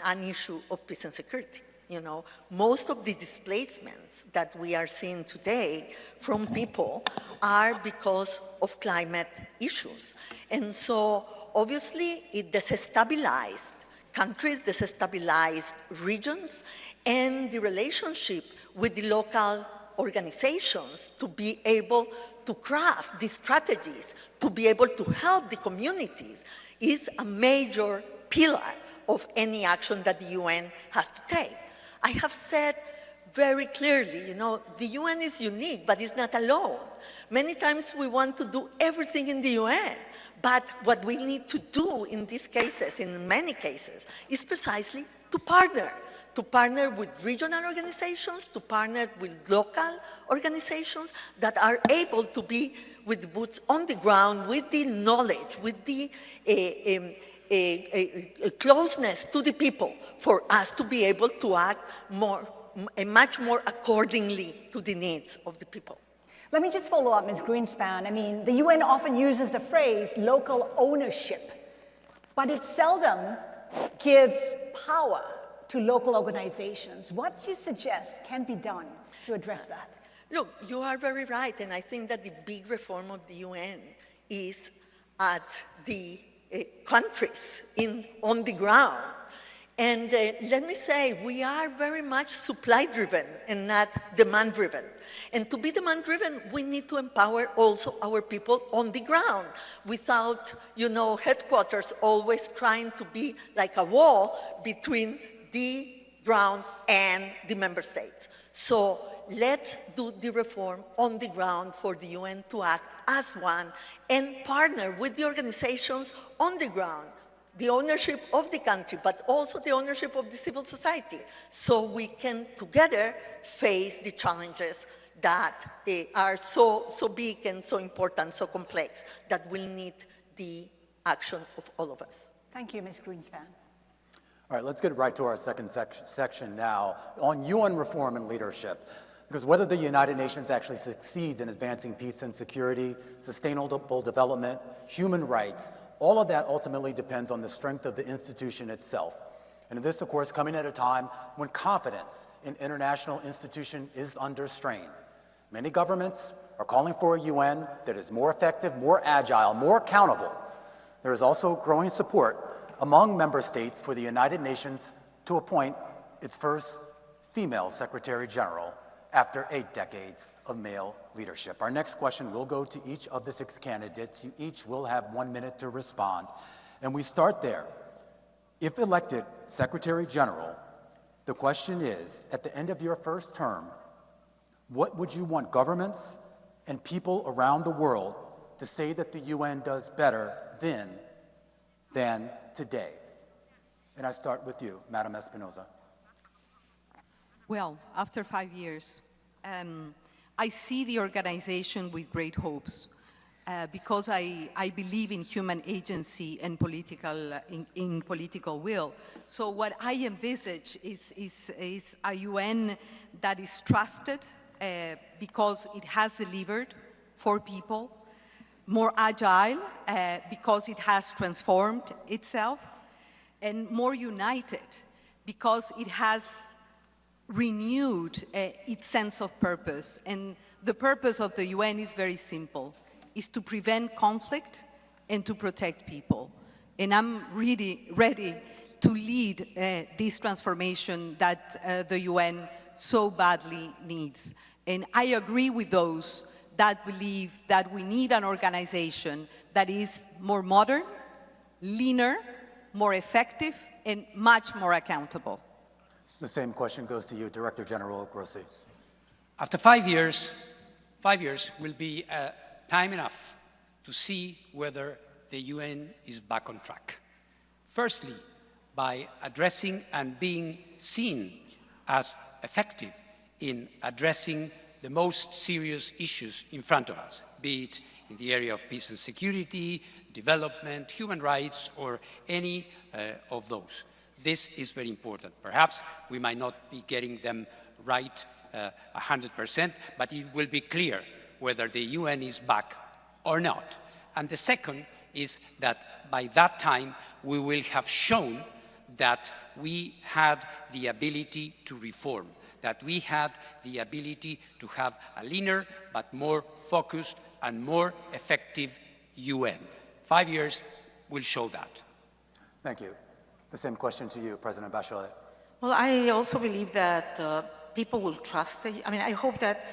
an issue of peace and security. You know, most of the displacements that we are seeing today from people are because of climate issues. And so obviously it desestabilized countries, desestabilized regions, and the relationship with the local organizations to be able to craft these strategies, to be able to help the communities, is a major pillar of any action that the UN has to take. I have said very clearly, you know, the UN is unique, but it's not alone. Many times we want to do everything in the UN, but what we need to do in these cases, in many cases, is precisely to partner with regional organizations, to partner with local organizations that are able to be with the boots on the ground, with the knowledge, with the closeness to the people, for us to be able to act much more accordingly to the needs of the people. Let me just follow up, Ms. Grynspan. I mean, the UN often uses the phrase local ownership, but it seldom gives power to local organizations. What do you suggest can be done to address that? Look, you are very right, and I think that the big reform of the UN is at the countries on the ground. And let me say, we are very much supply-driven and not demand-driven. And to be demand-driven, we need to empower also our people on the ground without, you know, headquarters always trying to be like a wall between the ground and the member states. So let's do the reform on the ground for the UN to act as one and partner with the organizations on the ground, the ownership of the country, but also the ownership of the civil society, so we can together face the challenges that are so big and so important, so complex, that will need the action of all of us. Thank you, Ms. Grynspan. All right, let's get right to our second section now on UN reform and leadership. Because whether the United Nations actually succeeds in advancing peace and security, sustainable development, human rights, all of that ultimately depends on the strength of the institution itself. And this, of course, coming at a time when confidence in international institutions is under strain. Many governments are calling for a UN that is more effective, more agile, more accountable. There is also growing support among member states for the United Nations to appoint its first female Secretary General after 8 decades of male leadership. Our next question will go to each of the 6 candidates. You each will have 1 minute to respond. And we start there. If elected Secretary General, the question is, at the end of your first term, what would you want governments and people around the world to say that the UN does better then than today? And I start with you, Madam Espinosa. Well, after 5 years, I see the organization with great hopes because I believe in human agency and in political will. So what I envisage is a UN that is trusted because it has delivered for people, more agile because it has transformed itself, and more united because it has renewed its sense of purpose. And the purpose of the UN is very simple, is to prevent conflict and to protect people. And I'm really ready to lead this transformation that the UN so badly needs. And I agree with those that believe that we need an organization that is more modern, leaner, more effective, and much more accountable. The same question goes to you, Director General Grossi. After 5 years, 5 years will be time enough to see whether the UN is back on track. Firstly, by addressing and being seen as effective in addressing the most serious issues in front of us, be it in the area of peace and security, development, human rights, or any of those. This is very important. Perhaps we might not be getting them right 100%, but it will be clear whether the UN is back or not. And the second is that by that time, we will have shown that we had the ability to reform, that we had the ability to have a leaner but more focused and more effective UN. 5 years will show that. Thank you. The same question to you, President Bachelet. Well, I also believe that people will trust, I hope that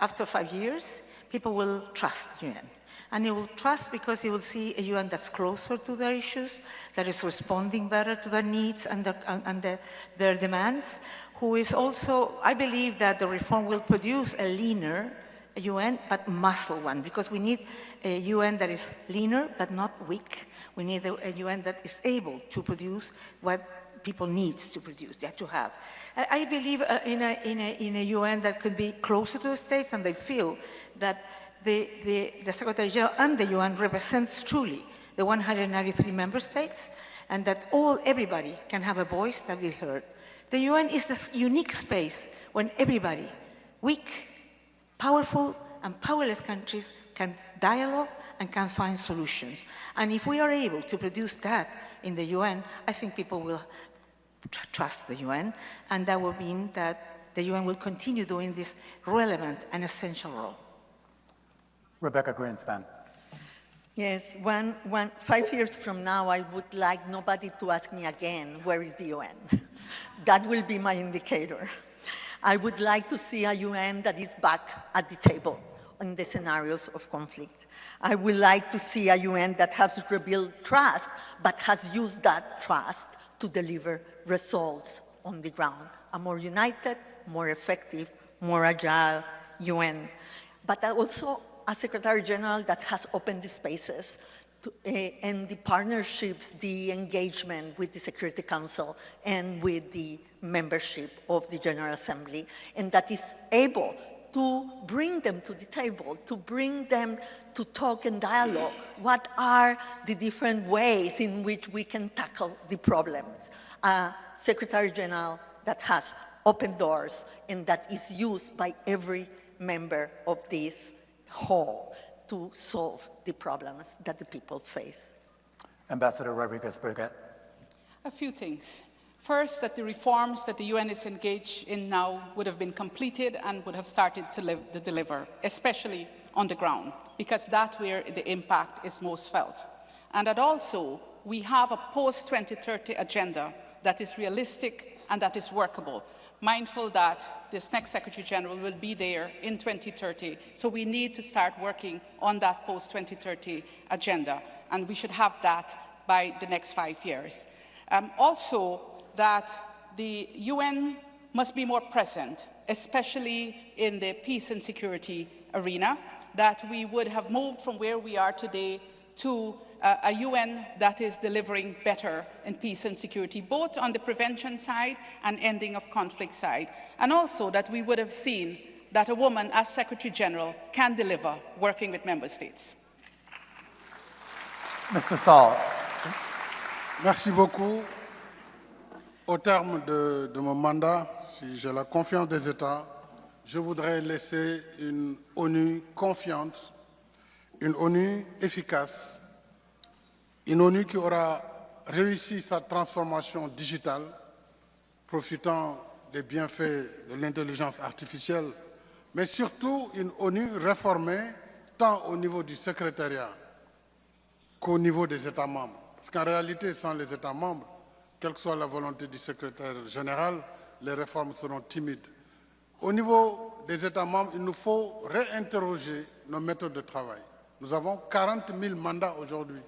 after 5 years, people will trust the UN. And they will trust because they will see a UN that's closer to their issues, that is responding better to their needs and their demands, who is also, I believe that the reform will produce a leaner UN, but muscle one, because we need a UN that is leaner, but not weak. We need a UN that is able to produce what people need to produce, they have to have. I believe in a UN that could be closer to the states, and they feel that the Secretary-General and the UN represents truly the 193 member states, and that everybody can have a voice that will be heard. The UN is this unique space when everybody, weak, powerful, and powerless countries can dialogue and can find solutions. And if we are able to produce that in the UN, I think people will trust the UN, and that will mean that the UN will continue doing this relevant and essential role. Rebeca Grynspan. Yes, 5 years from now, I would like nobody to ask me again, where is the UN? That will be my indicator. I would like to see a UN that is back at the table in the scenarios of conflict. I would like to see a UN that has rebuilt trust, but has used that trust to deliver results on the ground. A more united, more effective, more agile UN. But also a Secretary General that has opened the spaces and the partnerships, the engagement with the Security Council and with the membership of the General Assembly, and that is able to bring them to the table, to bring them to talk and dialogue. What are the different ways in which we can tackle the problems? A Secretary General that has open doors and that is used by every member of this hall to solve the problems that the people face. Ambassador Rodrigues-Birkett. A few things. First, that the reforms that the UN is engaged in now would have been completed and would have started to deliver, especially on the ground, because that's where the impact is most felt. And that also we have a post-2030 agenda that is realistic and that is workable, mindful that this next Secretary General will be there in 2030. So we need to start working on that post-2030 agenda, and we should have that by the next 5 years. Also, that the UN must be more present, especially in the peace and security arena, that we would have moved from where we are today to a UN that is delivering better in peace and security, both on the prevention side and ending of conflict side. And also that we would have seen that a woman as Secretary General can deliver working with member states. Mr. Sall. Merci beaucoup. Au terme de mon mandat, si j'ai la confiance des États, je voudrais laisser une ONU confiante, une ONU efficace, une ONU qui aura réussi sa transformation digitale, profitant des bienfaits de l'intelligence artificielle, mais surtout une ONU réformée tant au niveau du secrétariat qu'au niveau des États membres. Parce qu'en réalité, sans les États membres, quelle que soit la volonté du secrétaire général, les réformes seront timides. Au niveau des États membres, il nous faut réinterroger nos méthodes de travail. Nous avons 40 000 mandats aujourd'hui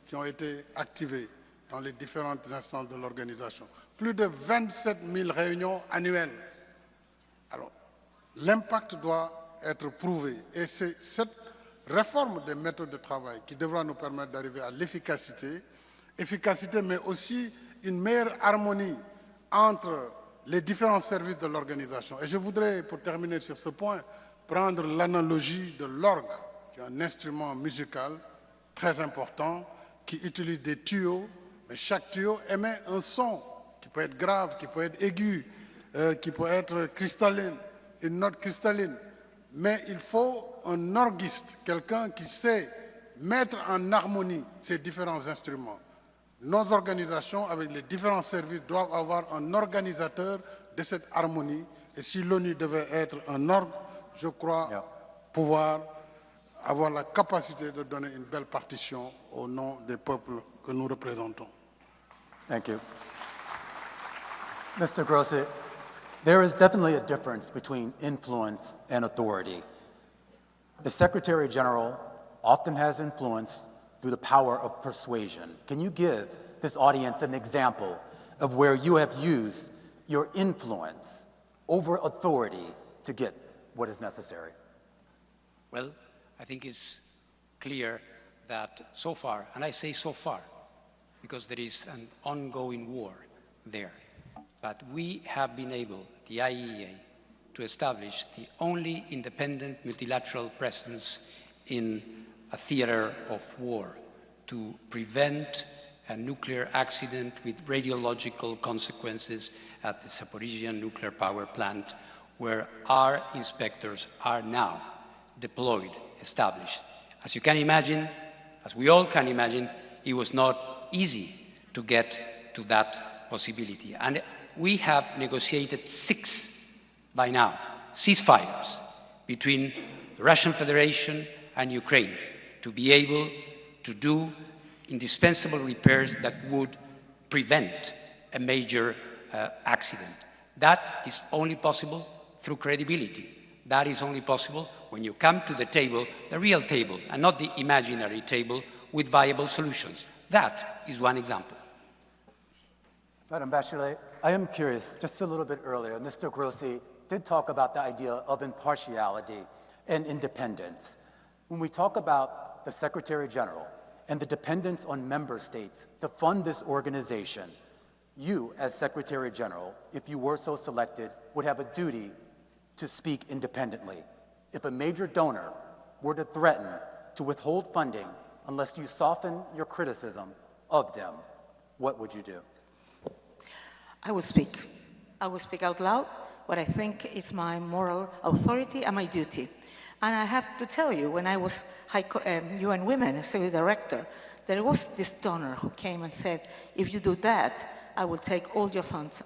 qui ont été activés dans les différentes instances de l'organisation. Plus de 27 000 réunions annuelles. Alors, l'impact doit être prouvé. Et c'est cette réforme des méthodes de travail qui devra nous permettre d'arriver à l'efficacité, mais aussi une meilleure harmonie entre les différents services de l'organisation. Et je voudrais, pour terminer sur ce point, prendre l'analogie de l'orgue, qui est un instrument musical très important, qui utilise des tuyaux, mais chaque tuyau émet un son qui peut être grave, qui peut être aigu, qui peut être cristalline, une note cristalline. Mais il faut un orguiste, quelqu'un qui sait mettre en harmonie ces différents instruments. Nos organisations, avec les différents services, doivent avoir un organisateur de cette harmonie. Et si l'ONU devait être un orgue, je crois pouvoir avoir la capacité de donner une belle partition au nom des peuples que nous représentons. Thank you. Mr. Grossi, there is definitely a difference between influence and authority. The Secretary General often has influence through the power of persuasion. Can you give this audience an example of where you have used your influence over authority to get what is necessary? Well, I think it's clear that so far, and I say so far, because there is an ongoing war there, but we have been able, the IAEA, to establish the only independent multilateral presence in a theater of war to prevent a nuclear accident with radiological consequences at the Zaporizhzhia nuclear power plant, where our inspectors are now deployed, established. As you can imagine, as we all can imagine, it was not easy to get to that possibility. And we have negotiated 6 by now, ceasefires between the Russian Federation and Ukraine to be able to do indispensable repairs that would prevent a major accident. That is only possible through credibility. That is only possible when you come to the table, the real table, and not the imaginary table, with viable solutions. That is one example. Madam Bachelet, I am curious, just a little bit earlier, Mr. Grossi did talk about the idea of impartiality and independence. When we talk about the Secretary General and the dependence on member states to fund this organization, you, as Secretary General, if you were so selected, would have a duty to speak independently. If a major donor were to threaten to withhold funding unless you soften your criticism of them, what would you do? I will speak. I will speak out loud what I think is my moral authority and my duty. And I have to tell you, when I was UN Women Civil Director, there was this donor who came and said, if you do that, I will take all your funds.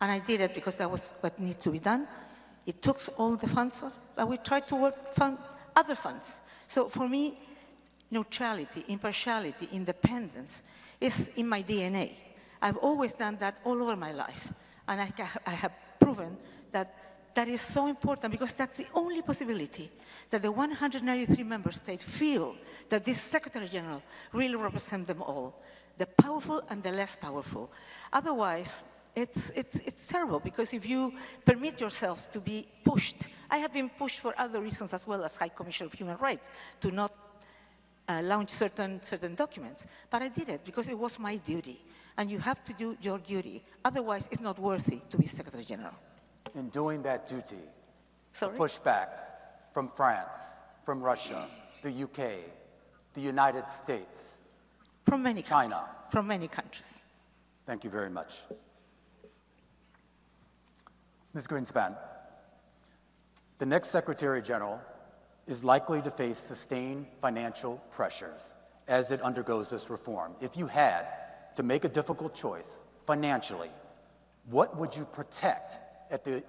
And I did it because that was what needed to be done. It took all the funds off, but we tried to fund other funds. So for me, neutrality, impartiality, independence is in my DNA. I've always done that all over my life. And I have proven that that is so important because that's the only possibility that the 193 member states feel that this Secretary-General really represents them all, the powerful and the less powerful. Otherwise, it's terrible because if you permit yourself to be pushed, I have been pushed for other reasons as well as High Commissioner of Human Rights to not launch certain documents. But I did it because it was my duty. And you have to do your duty. Otherwise, it's not worthy to be Secretary-General. In doing that duty, Sorry? pushback from France, from Russia, the UK, the United States, from many China. Countries. From many countries. Thank you very much. Ms. Grynspan, the next Secretary-General is likely to face sustained financial pressures as it undergoes this reform. If you had to make a difficult choice financially, what would you protect at the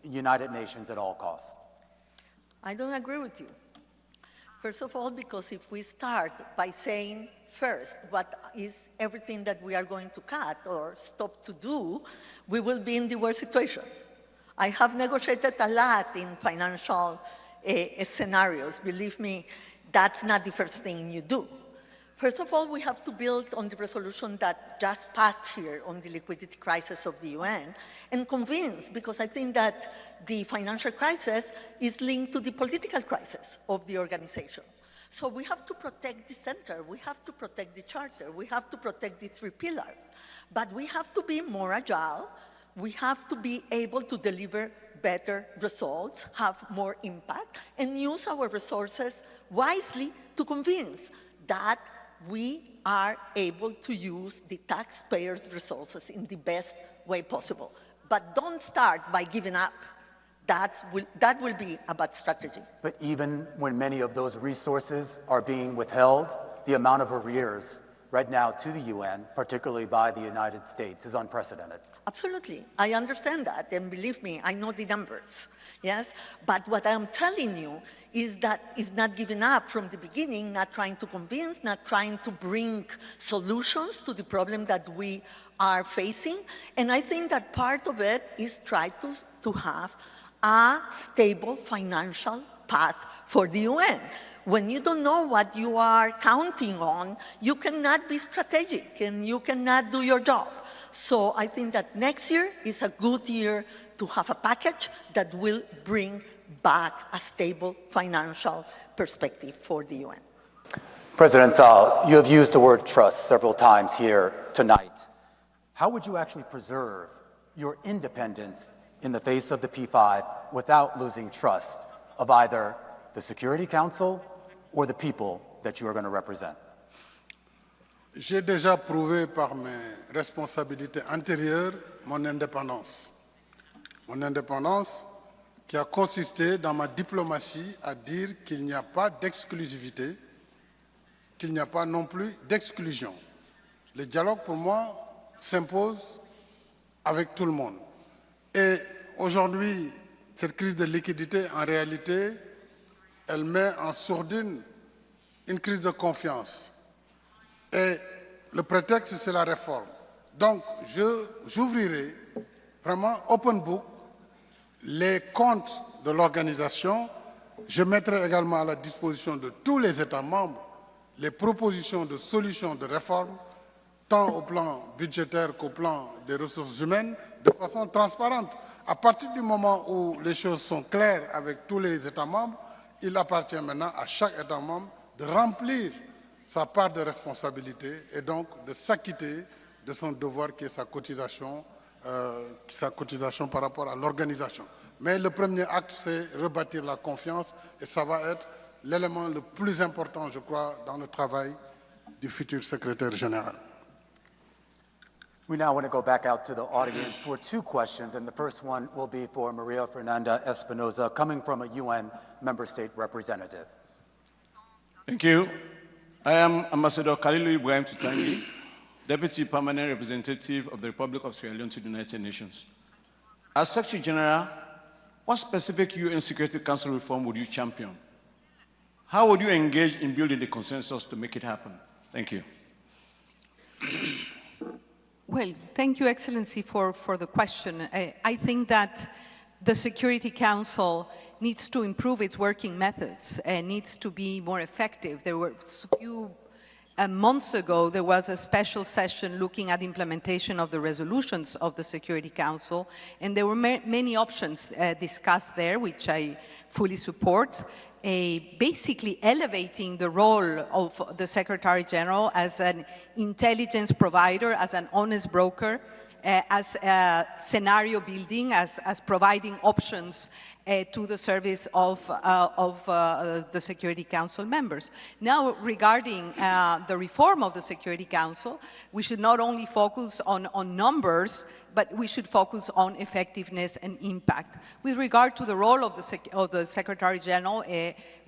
United Nations at all costs? I don't agree with you. First of all, because if we start by saying first what is everything that we are going to cut or stop to do, we will be in the worst situation. I have negotiated a lot in financial scenarios. Believe me, that's not the first thing you do. First of all, we have to build on the resolution that just passed here on the liquidity crisis of the UN and convince, because I think that the financial crisis is linked to the political crisis of the organization. So we have to protect the center, we have to protect the charter, we have to protect the 3 pillars, but we have to be more agile, we have to be able to deliver better results, have more impact, and use our resources wisely to convince that we are able to use the taxpayers' resources in the best way possible. But don't start by giving up. That will be a bad strategy. But even when many of those resources are being withheld, the amount of arrears right now to the UN, particularly by the United States, is unprecedented. Absolutely. I understand that, and believe me, I know the numbers. Yes, but what I'm telling you is that it's not giving up from the beginning, not trying to convince, not trying to bring solutions to the problem that we are facing. And I think that part of it is try to have a stable financial path for the UN. When you don't know what you are counting on, you cannot be strategic and you cannot do your job. So I think that next year is a good year to have a package that will bring back a stable financial perspective for the UN. President Sall, you have used the word trust several times here tonight. How would you actually preserve your independence in the face of the P5 without losing trust of either the Security Council or the people that you are going to represent? J'ai déjà prouvé par mes responsabilités antérieures mon indépendance. Mon indépendance qui a consisté dans ma diplomatie à dire qu'il n'y a pas d'exclusivité, qu'il n'y a pas non plus d'exclusion. Le dialogue, pour moi, s'impose avec tout le monde. Et aujourd'hui, cette crise de liquidité, en réalité, elle met en sourdine une crise de confiance. Et le prétexte, c'est la réforme. Donc, j'ouvrirai vraiment open book les comptes de l'organisation. Je mettrai également à la disposition de tous les États membres les propositions de solutions de réforme, tant au plan budgétaire qu'au plan des ressources humaines, de façon transparente. À partir du moment où les choses sont claires avec tous les États membres, il appartient maintenant à chaque État membre de remplir sa part de responsabilité et donc de s'acquitter de son devoir qui est sa cotisation par rapport à l'organisation. Mais le premier acte, c'est rebâtir la confiance et ça va être l'élément le plus important, je crois, dans le travail du futur secrétaire général. We now want to go back out to the audience for 2 questions, and the first one will be for María Fernanda Espinosa, coming from a UN member state representative. Thank you. I am Ambassador Khalilou Ibrahim Tutangi Deputy Permanent Representative of the Republic of Sierra Leone to the United Nations. As Secretary General, what specific UN Security Council reform would you champion? How would you engage in building the consensus to make it happen? Thank you. Well, thank you, Excellency, for the question. I think that the Security Council needs to improve its working methods and needs to be more effective. There were a few months ago, there was a special session looking at implementation of the resolutions of the Security Council, and there were many options discussed there, which I fully support. Basically elevating the role of the Secretary-General as an intelligence provider, as an honest broker, as scenario building, as providing options to the service of the Security Council members. Now, regarding the reform of the Security Council, we should not only focus on numbers, but we should focus on effectiveness and impact. With regard to the role of the Secretary-General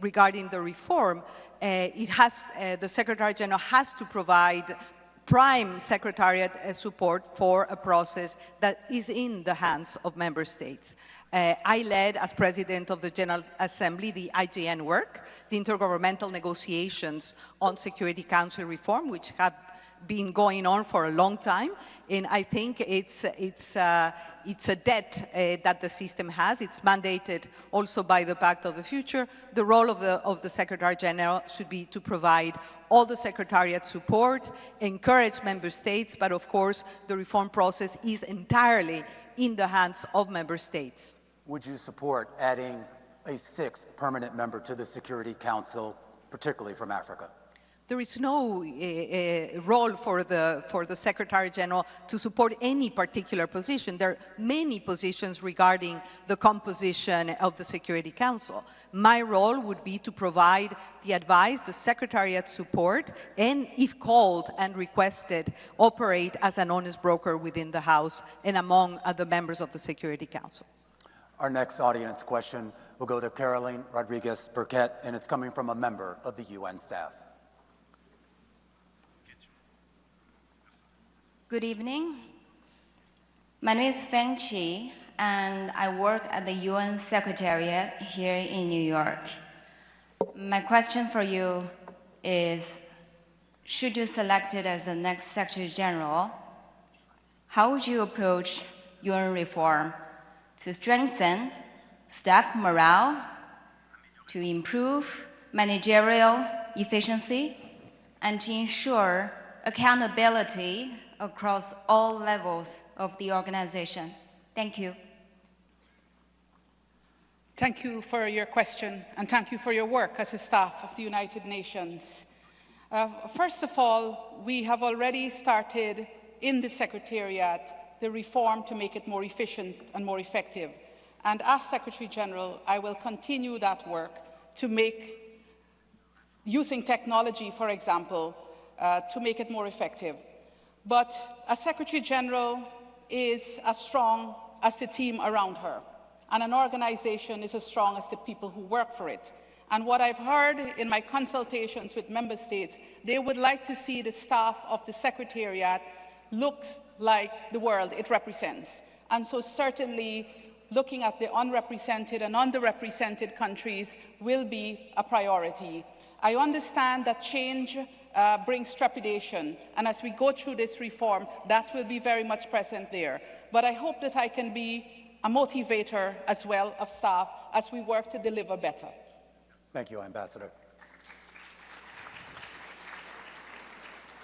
regarding the reform, the Secretary-General has to provide prime Secretariat support for a process that is in the hands of member states. I led, as President of the General Assembly, the IGN work, the intergovernmental negotiations on Security Council reform, which have been going on for a long time, and I think it's a debt that the system has. It's mandated also by the Pact of the Future. The role of the Secretary-General should be to provide all the Secretariat support, encourage member states, but of course the reform process is entirely in the hands of member states. Would you support adding a sixth permanent member to the Security Council, particularly from Africa? There is no role for the Secretary-General to support any particular position. There are many positions regarding the composition of the Security Council. My role would be to provide the advice, the Secretariat support, and if called and requested, operate as an honest broker within the House and among the members of the Security Council. Our next audience question will go to Carolyn Rodrigues-Birkett, and it's coming from a member of the UN staff. Good evening. My name is Feng Qi, and I work at the UN Secretariat here in New York. My question for you is, should you select it as the next Secretary General, how would you approach UN reform to strengthen staff morale, to improve managerial efficiency, and to ensure accountability across all levels of the organization? Thank you. Thank you for your question, and thank you for your work as a staff of the United Nations. First of all, we have already started in the Secretariat the reform to make it more efficient and more effective. And as Secretary General, I will continue that work to make, using technology, for example, to make it more effective. But a Secretary General is as strong as the team around her, and an organization is as strong as the people who work for it. And what I've heard in my consultations with member states, they would like to see the staff of the Secretariat look like the world it represents. And so certainly looking at the unrepresented and underrepresented countries will be a priority. I understand that change brings trepidation, and as we go through this reform, that will be very much present there. But I hope that I can be a motivator as well of staff as we work to deliver better. Thank you, Ambassador.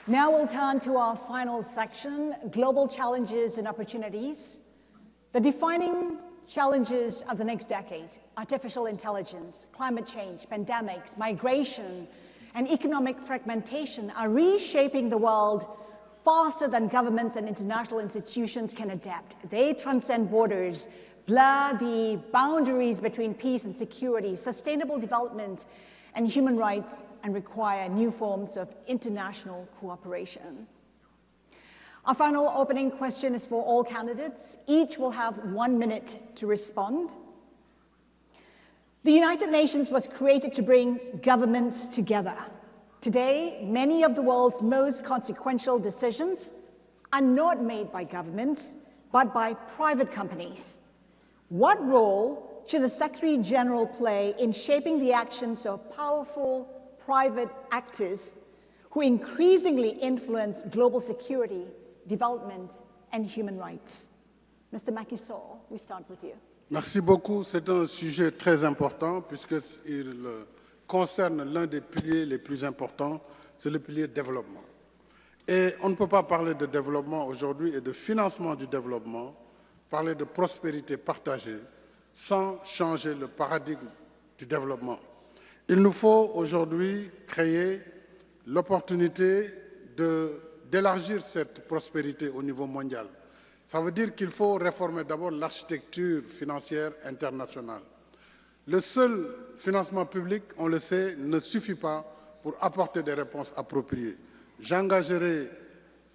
Now we'll turn to our final section, Global Challenges and Opportunities. The defining challenges of the next decade, artificial intelligence, climate change, pandemics, migration, and economic fragmentation are reshaping the world faster than governments and international institutions can adapt. They transcend borders, blur the boundaries between peace and security, sustainable development, and human rights, and require new forms of international cooperation. Our final opening question is for all candidates. Each will have 1 minute to respond. The United Nations was created to bring governments together. Today, many of the world's most consequential decisions are not made by governments, but by private companies. What role should the Secretary-General play in shaping the actions of powerful private actors who increasingly influence global security, development, and human rights? Mr. Macky Sall, we start with you. Merci beaucoup. C'est un sujet très important puisqu'il concerne l'un des piliers les plus importants, c'est le pilier développement. Et on ne peut pas parler de développement aujourd'hui et de financement du développement, parler de prospérité partagée, sans changer le paradigme du développement. Il nous faut aujourd'hui créer l'opportunité d'élargir cette prospérité au niveau mondial. Ça veut dire qu'il faut réformer d'abord l'architecture financière internationale. Le seul financement public, on le sait, ne suffit pas pour apporter des réponses appropriées. J'engagerai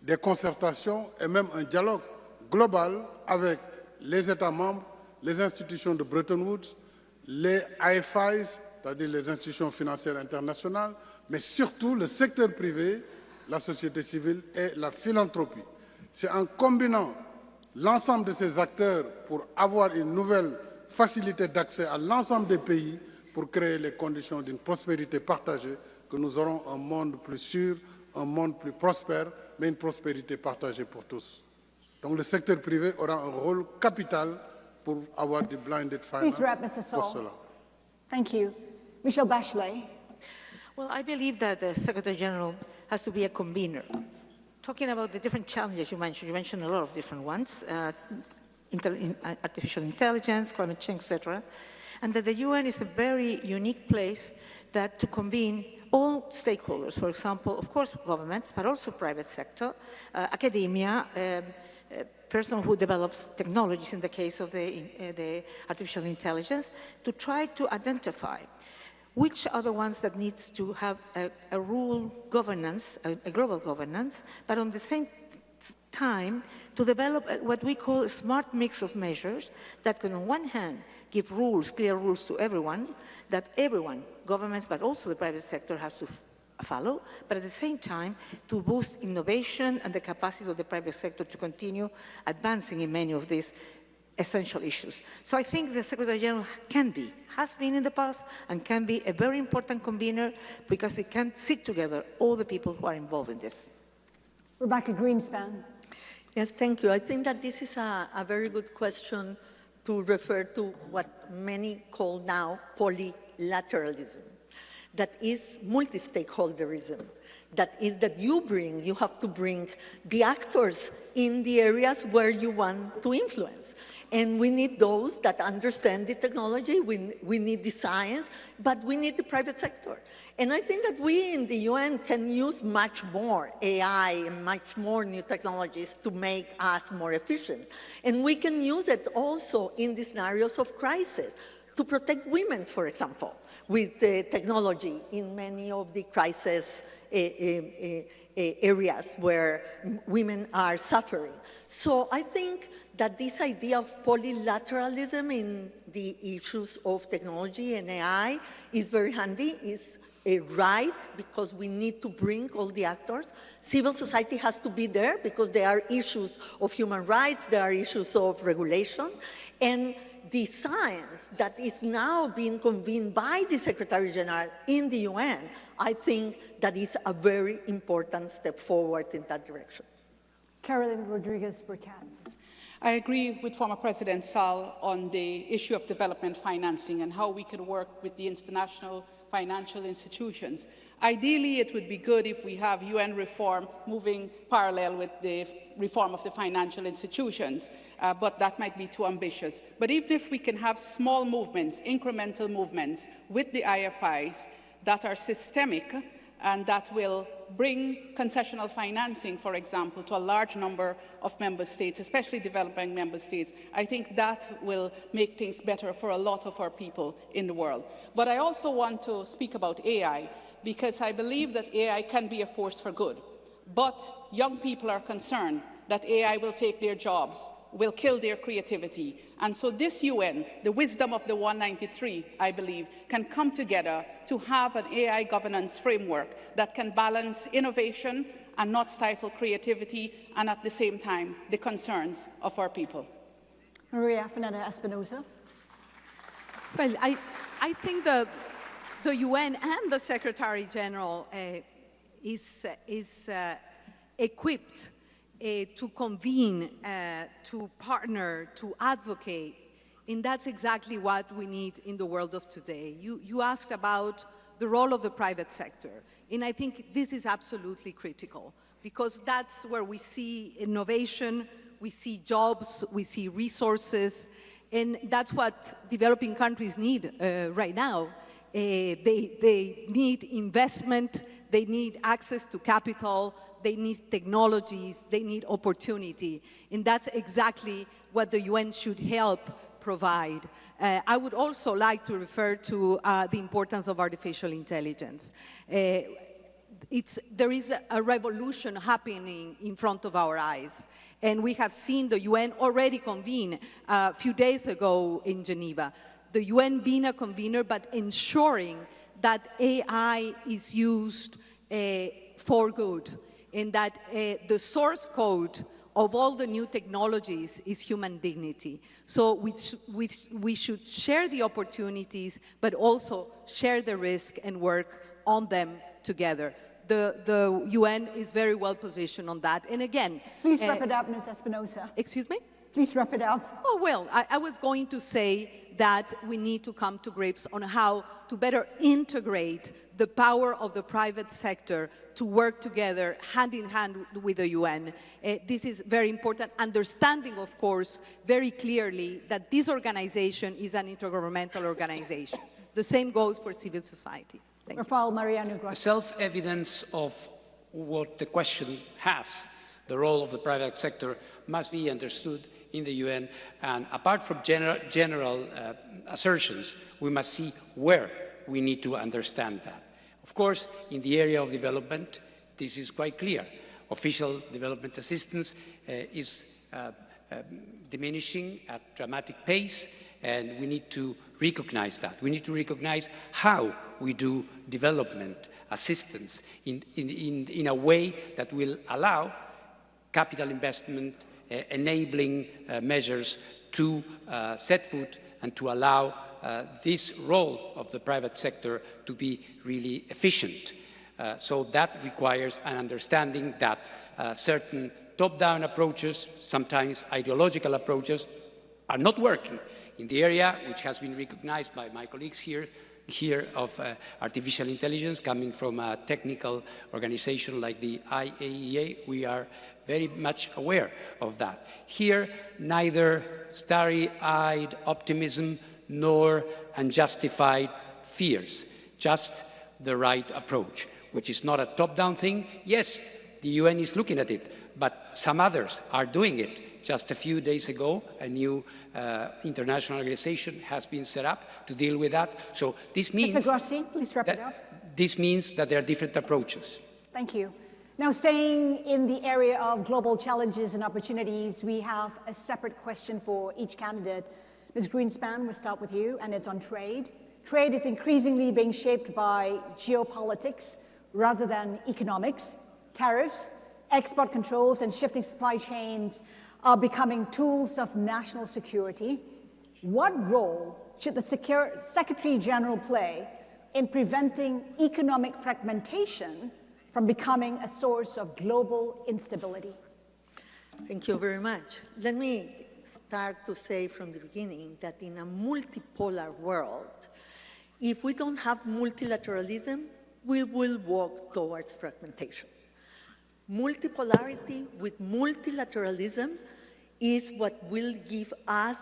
des concertations et même un dialogue global avec les États membres, les institutions de Bretton Woods, les IFIs, c'est-à-dire les institutions financières internationales, mais surtout le secteur privé, la société civile et la philanthropie. C'est en combinant l'ensemble de ces acteurs pour avoir une nouvelle facilité d'accès à l'ensemble des pays pour créer les conditions d'une prospérité partagée que nous aurons un monde plus sûr, un monde plus prospère, mais une prospérité partagée pour tous. Donc le secteur privé aura un rôle capital pour avoir du blinded finance pour cela. Thank you. Michelle Bachelet. Well, I believe that the Secretary-General has to be a convener. Talking about the different challenges you mentioned a lot of different ones, artificial intelligence, climate change, etc., and that the UN is a very unique place that to convene all stakeholders, for example, of course, governments, but also private sector, academia, person who develops technologies in the case of the artificial intelligence, to try to identify which are the ones that needs to have a rule governance, a global governance, but on the same time to develop what we call a smart mix of measures that can on one hand give rules, clear rules to everyone, that everyone, governments, but also the private sector has to follow, but at the same time to boost innovation and the capacity of the private sector to continue advancing in many of these essential issues. So I think the Secretary-General has been in the past, and can be a very important convener because it can sit together all the people who are involved in this. Rebecca Grynspan. Yes, thank you. I think that this is a very good question to refer to what many call now polylateralism. That is multi-stakeholderism. That is that you have to bring the actors in the areas where you want to influence. And we need those that understand the technology, we need the science, but we need the private sector. And I think that we in the UN can use much more AI and much more new technologies to make us more efficient. And we can use it also in the scenarios of crisis to protect women, for example, with technology in many of the crisis areas where women are suffering. So I think that this idea of polylateralism in the issues of technology and AI is very handy, is right, because we need to bring all the actors. Civil society has to be there because there are issues of human rights, there are issues of regulation, and the science that is now being convened by the Secretary-General in the UN, I think that is a very important step forward in that direction. Carolyn Rodrigues-Birkett. I agree with former President Sall on the issue of development financing and how we can work with the international financial institutions. Ideally, it would be good if we have UN reform moving parallel with the reform of the financial institutions, but that might be too ambitious. But even if we can have small movements, incremental movements with the IFIs that are systemic and that will bring concessional financing, for example, to a large number of member states, especially developing member states, I think that will make things better for a lot of our people in the world. But I also want to speak about AI, because I believe that AI can be a force for good. But young people are concerned that AI will take their jobs will kill their creativity. And so this UN, the wisdom of the 193, I believe, can come together to have an AI governance framework that can balance innovation and not stifle creativity, and at the same time, the concerns of our people. María Fernanda Espinosa. Well, I think the UN and the Secretary-General is equipped to convene, to partner, to advocate, and that's exactly what we need in the world of today. You asked about the role of the private sector, and I think this is absolutely critical, because that's where we see innovation, we see jobs, we see resources, and that's what developing countries need right now. They need investment, they need access to capital, they need technologies, they need opportunity, and that's exactly what the UN should help provide. I would also like to refer to the importance of artificial intelligence. There is a revolution happening in front of our eyes, and we have seen the UN already convene a few days ago in Geneva. The UN being a convener, but ensuring that AI is used for good, and that the source code of all the new technologies is human dignity. So we should share the opportunities, but also share the risk and work on them together. The UN is very well positioned on that. And again— Please wrap it up, Ms. Espinosa. Excuse me? Please wrap it up. Oh, well, I was going to say that we need to come to grips on how to better integrate the power of the private sector to work together hand in hand with the UN. This is very important, understanding, of course, very clearly that this organization is an intergovernmental organization. The same goes for civil society. Rafael Grossi. Self-evidence of what the question has, the role of the private sector, must be understood in the UN, and apart from general assertions, we must see where we need to understand that. Of course, in the area of development, this is quite clear. Official development assistance is diminishing at a dramatic pace, and we need to recognize that. We need to recognize how we do development assistance in a way that will allow capital investment, enabling measures to set foot and to allow this role of the private sector to be really efficient. So that requires an understanding that certain top-down approaches, sometimes ideological approaches, are not working. In the area which has been recognized by my colleagues here of artificial intelligence, coming from a technical organization like the IAEA, we are very much aware of that. Here, neither starry-eyed optimism nor unjustified fears, just the right approach, which is not a top-down thing. Yes, the UN is looking at it, but some others are doing it. Just a few days ago, a new international organization has been set up to deal with that. So this means— Mr. Grossi, please wrap it up. This means that there are different approaches. Thank you. Now, staying in the area of global challenges and opportunities, we have a separate question for each candidate. Ms. Grynspan, we'll start with you, and it's on trade. Trade is increasingly being shaped by geopolitics rather than economics. Tariffs, export controls, and shifting supply chains are becoming tools of national security. What role should the Secretary-General play in preventing economic fragmentation from becoming a source of global instability? Thank you very much. Let me start to say from the beginning that in a multipolar world, if we don't have multilateralism, we will walk towards fragmentation. Multipolarity with multilateralism is what will give us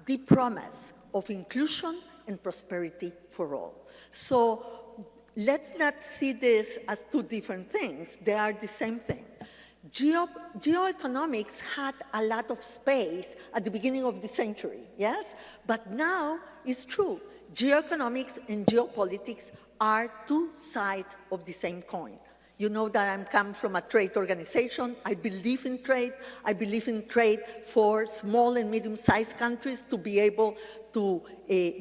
the promise of inclusion and prosperity for all. So let's not see this as two different things. They are the same thing. Geoeconomics had a lot of space at the beginning of the century, yes? But now it's true. Geoeconomics and geopolitics are two sides of the same coin. You know that I come from a trade organization. I believe in trade. I believe in trade for small and medium-sized countries to be able to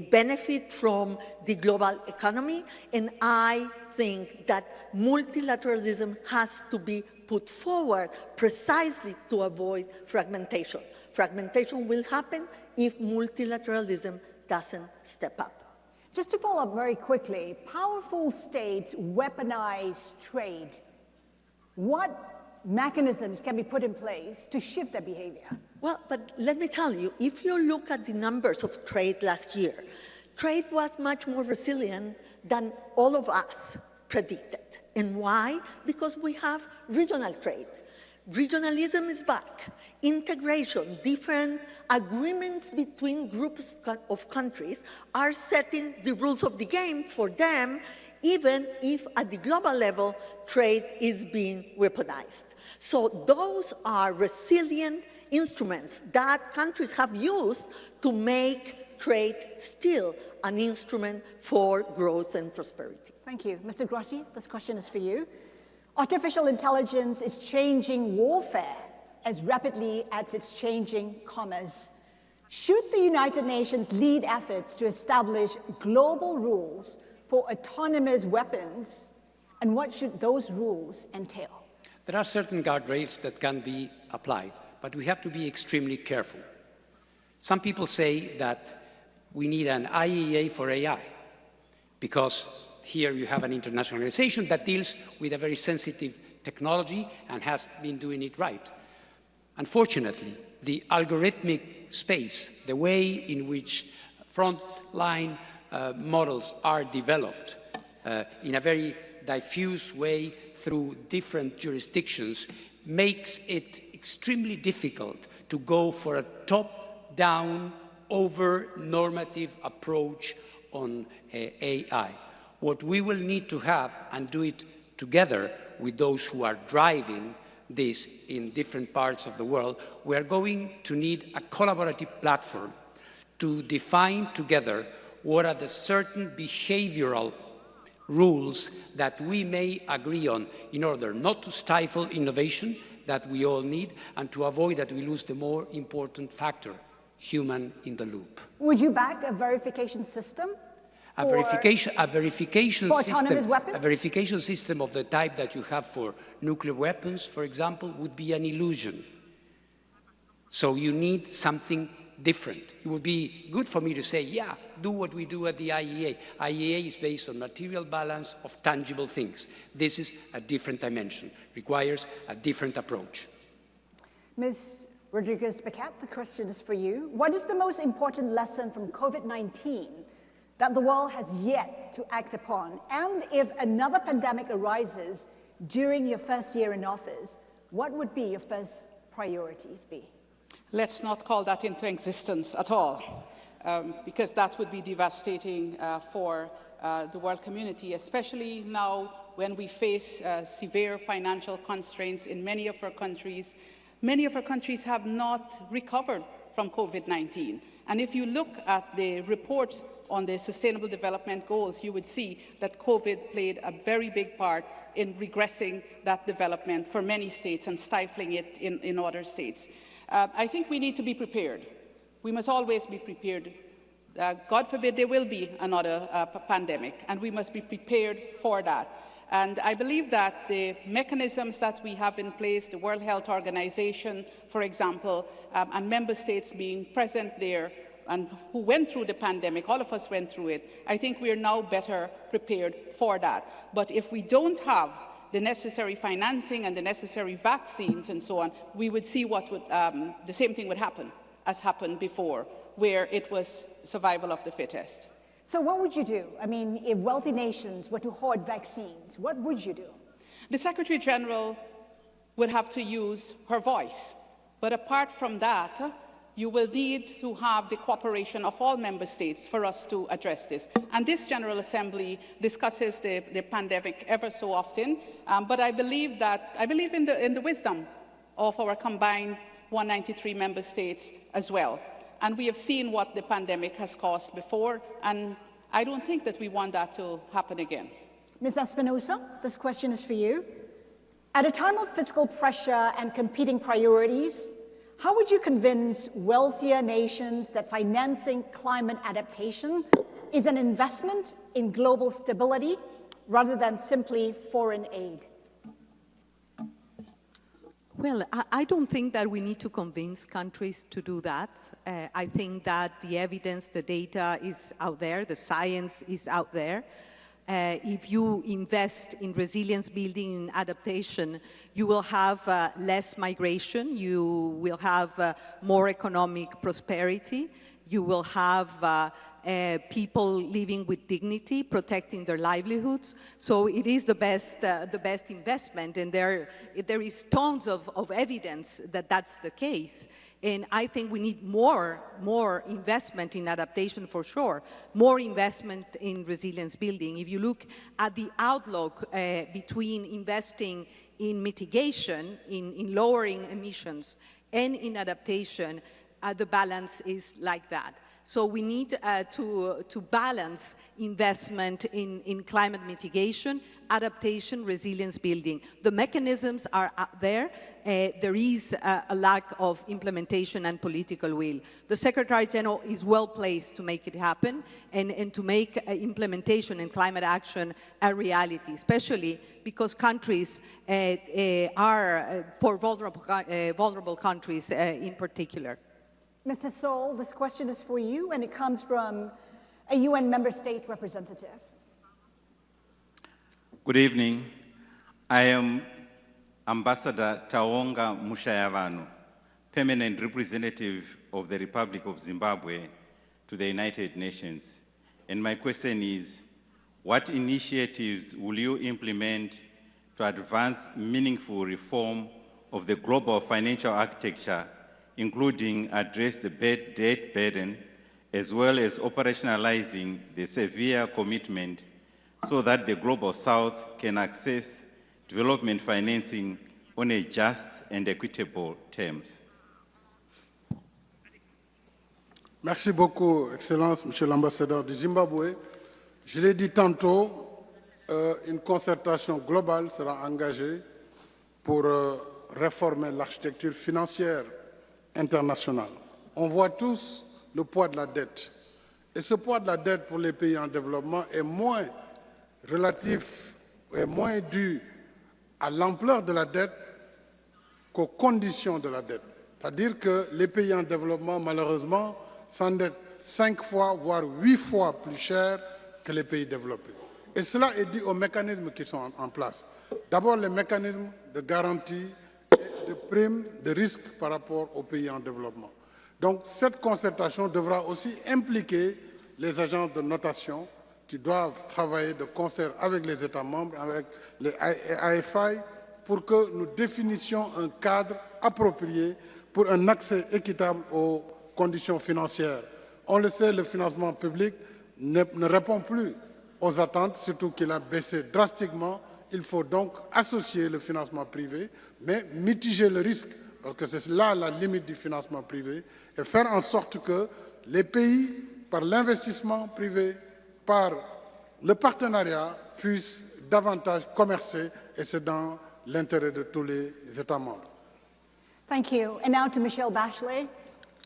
benefit from the global economy. And I think that multilateralism has to be put forward precisely to avoid fragmentation. Fragmentation will happen if multilateralism doesn't step up. Just to follow up very quickly, powerful states weaponize trade. What mechanisms can be put in place to shift that behavior? Well, but let me tell you, if you look at the numbers of trade last year, trade was much more resilient than all of us predicted. And why? Because we have regional trade. Regionalism is back. Integration, different agreements between groups of countries are setting the rules of the game for them, even if at the global level, trade is being weaponized. So those are resilient instruments that countries have used to make trade still an instrument for growth and prosperity. Thank you. Mr. Grossi, this question is for you. Artificial intelligence is changing warfare as rapidly as it's changing commerce. Should the United Nations lead efforts to establish global rules for autonomous weapons, and what should those rules entail? There are certain guardrails that can be applied, but we have to be extremely careful. Some people say that we need an IAEA for AI, because here you have an international organization that deals with a very sensitive technology and has been doing it right. Unfortunately, the algorithmic space, the way in which frontline models are developed in a very diffuse way through different jurisdictions, makes it extremely difficult to go for a top-down, over-normative approach on AI. What we will need to have, and do it together with those who are driving this in different parts of the world, we are going to need a collaborative platform to define together what are the certain behavioral rules that we may agree on in order not to stifle innovation that we all need and to avoid that we lose the more important factor, human in the loop. Would you back a verification system? A verification system of the type that you have for nuclear weapons, for example, would be an illusion. So you need something different. It would be good for me to say, yeah, do what we do at the IAEA. IAEA is based on material balance of tangible things. This is a different dimension, requires a different approach. Ms. Rodrigues-Birkett, the question is for you. What is the most important lesson from COVID-19 that the world has yet to act upon? And if another pandemic arises during your first year in office, what would be your first priorities be? Let's not call that into existence at all, because that would be devastating for the world community, especially now when we face severe financial constraints in many of our countries. Many of our countries have not recovered from COVID-19. And if you look at the report on the Sustainable Development Goals, you would see that COVID played a very big part in regressing that development for many states and stifling it in other states. I think we need to be prepared. We must always be prepared. God forbid there will be another pandemic, and we must be prepared for that. And I believe that the mechanisms that we have in place, the World Health Organization, for example, and member states being present there, and who went through the pandemic, all of us went through it, I think we are now better prepared for that. But if we don't have the necessary financing and the necessary vaccines and so on, we would see what would, the same thing would happen as happened before, where it was survival of the fittest. So what would you do? I mean, if wealthy nations were to hoard vaccines, what would you do? The Secretary-General would have to use her voice. But apart from that, you will need to have the cooperation of all member states for us to address this. And this General Assembly discusses the pandemic ever so often, but I believe in the wisdom of our combined 193 member states as well. And we have seen what the pandemic has caused before, and I don't think that we want that to happen again. Ms. Espinosa, this question is for you. At a time of fiscal pressure and competing priorities, how would you convince wealthier nations that financing climate adaptation is an investment in global stability rather than simply foreign aid? Well, I don't think that we need to convince countries to do that. I think that the evidence, the data is out there, the science is out there. If you invest in resilience building and adaptation, you will have less migration, you will have more economic prosperity, you will have people living with dignity, protecting their livelihoods. So it is the best investment, and there is tons of evidence that that's the case. And I think we need more investment in adaptation for sure, more investment in resilience building. If you look at the outlook between investing in mitigation, in lowering emissions, and in adaptation, the balance is like that. So we need to balance investment in climate mitigation, adaptation, resilience building. The mechanisms are out there. There is a lack of implementation and political will. The Secretary-General is well placed to make it happen and to make implementation and climate action a reality, especially because countries are for vulnerable countries in particular. Mr. Sall, this question is for you, and it comes from a UN member state representative. Good evening. I am Ambassador Taonga Mushayavano, permanent representative of the Republic of Zimbabwe to the United Nations. And my question is, what initiatives will you implement to advance meaningful reform of the global financial architecture, including address the debt burden, as well as operationalizing the severe commitment so that the Global South can access development financing on a just and equitable terms? Merci beaucoup, Excellence, Monsieur l'Ambassadeur du Zimbabwe. Je l'ai dit tantôt, une concertation globale sera engagée pour réformer l'architecture financière internationale. On voit tous le poids de la dette. Et ce poids de la dette pour les pays en développement est moins relatif, est moins dû à l'ampleur de la dette qu'aux conditions de la dette. C'est-à-dire que les pays en développement, malheureusement, s'endettent 5 fois, voire 8 fois plus cher que les pays développés. Et cela est dû aux mécanismes qui sont en place. D'abord, les mécanismes de garantie, de primes, de risques par rapport aux pays en développement. Donc, cette concertation devra aussi impliquer les agences de notation qui doivent travailler de concert avec les États membres, avec les AFI, pour que nous définissions un cadre approprié pour un accès équitable aux conditions financières. On le sait, le financement public ne répond plus aux attentes, surtout qu'il a baissé drastiquement. Il faut donc associer le financement privé, mais mitiger le risque, parce que c'est là la limite du financement privé, et faire en sorte que les pays, par l'investissement privé, par le partenariat, puissent davantage commercer, et c'est dans l'intérêt de tous les États membres. Thank you. And now to Michelle Bachelet,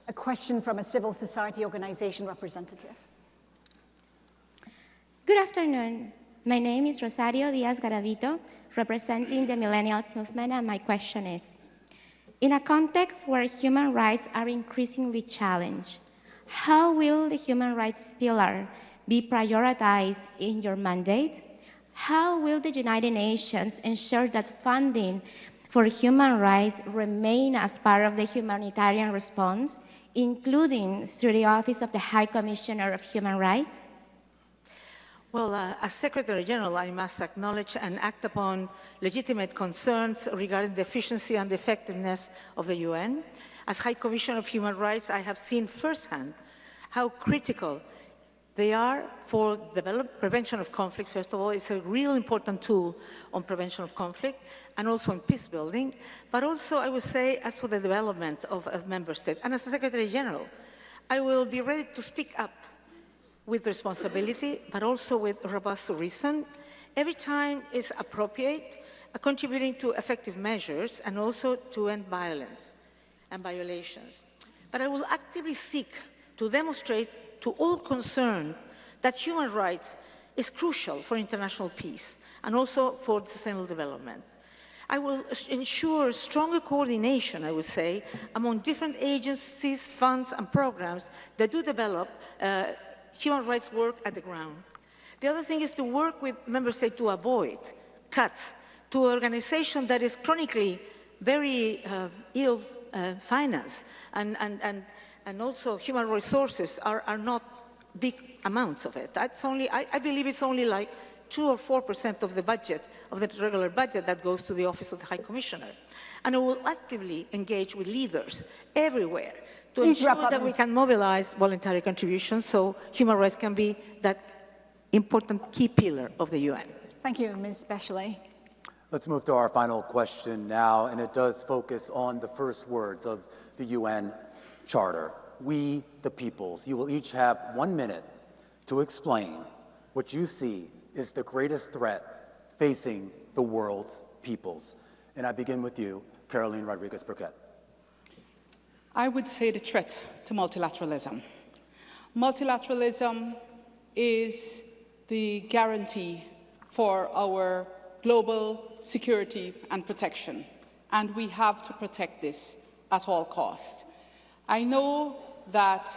a question from a civil society organization representative. Good afternoon. My name is Rosario Diaz Garavito, representing the Millennials Movement, and my question is, in a context where human rights are increasingly challenged, how will the human rights pillar be prioritized in your mandate? How will the United Nations ensure that funding for human rights remain as part of the humanitarian response, including through the Office of the High Commissioner of Human Rights? Well, as Secretary-General, I must acknowledge and act upon legitimate concerns regarding the efficiency and effectiveness of the UN. As High Commissioner of Human Rights, I have seen firsthand how critical they are for the prevention of conflict. First of all, it's a real important tool on prevention of conflict and also on peace building, but also, I would say, as for the development of a member state. And as a Secretary-General, I will be ready to speak up with responsibility, but also with robust reason. Every time is appropriate, contributing to effective measures and also to end violence and violations. But I will actively seek to demonstrate to all concerned that human rights is crucial for international peace and also for sustainable development. I will ensure stronger coordination, I would say, among different agencies, funds, and programs that do develop human rights work at the ground. The other thing is to work with member states to avoid cuts to an organization that is chronically very ill financed, and also human resources are not big amounts of it. That's only, I believe it's only like 2 or 4% of the budget, of the regular budget that goes to the Office of the High Commissioner. And I will actively engage with leaders everywhere to ensure that we can mobilize voluntary contributions so human rights can be that important key pillar of the UN. Thank you, Ms. Bachelet. Let's move to our final question now, and it does focus on the first words of the UN Charter. We, the peoples. You will each have 1 minute to explain what you see is the greatest threat facing the world's peoples. And I begin with you, Carolyn Rodrigues-Birkett. I would say the threat to multilateralism. Multilateralism is the guarantee for our global security and protection, and we have to protect this at all costs. I know that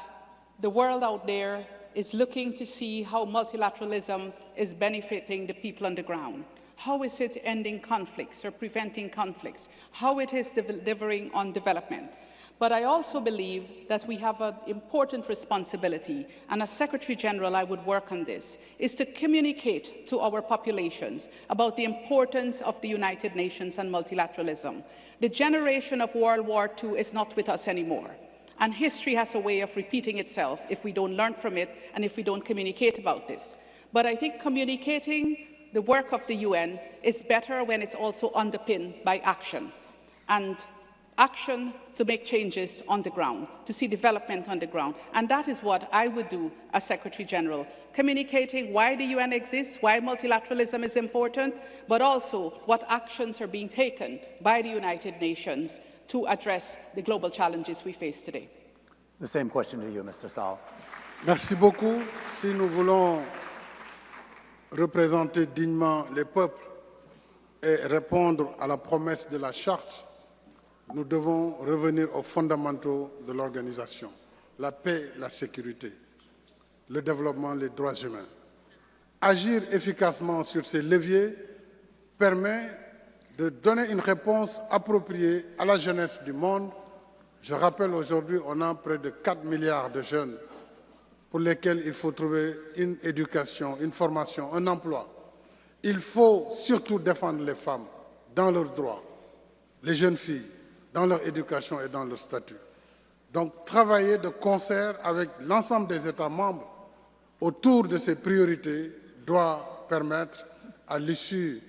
the world out there is looking to see how multilateralism is benefiting the people on the ground. How is it ending conflicts or preventing conflicts? How it is delivering on development? But I also believe that we have an important responsibility, and as Secretary-General I would work on this, is to communicate to our populations about the importance of the United Nations and multilateralism. The generation of World War II is not with us anymore, and history has a way of repeating itself if we don't learn from it and if we don't communicate about this. But I think communicating the work of the UN is better when it's also underpinned by action, and action to make changes on the ground, to see development on the ground. And that is what I would do as Secretary-General, communicating why the UN exists, why multilateralism is important, but also what actions are being taken by the United Nations to address the global challenges we face today. The same question to you, Mr. Sall. Merci beaucoup. Si nous voulons représenter dignement les peuples et répondre à la promesse de la Charte, nous devons revenir aux fondamentaux de l'organisation, la paix, la sécurité, le développement, les droits humains. Agir efficacement sur ces leviers permet de donner une réponse appropriée à la jeunesse du monde. Je rappelle, aujourd'hui, on a près de 4 milliards de jeunes pour lesquels il faut trouver une éducation, une formation, un emploi. Il faut surtout défendre les femmes dans leurs droits, les jeunes filles, dans leur éducation et dans leur statut. Donc, travailler de concert avec l'ensemble des États membres autour de ces priorités doit permettre, à l'issue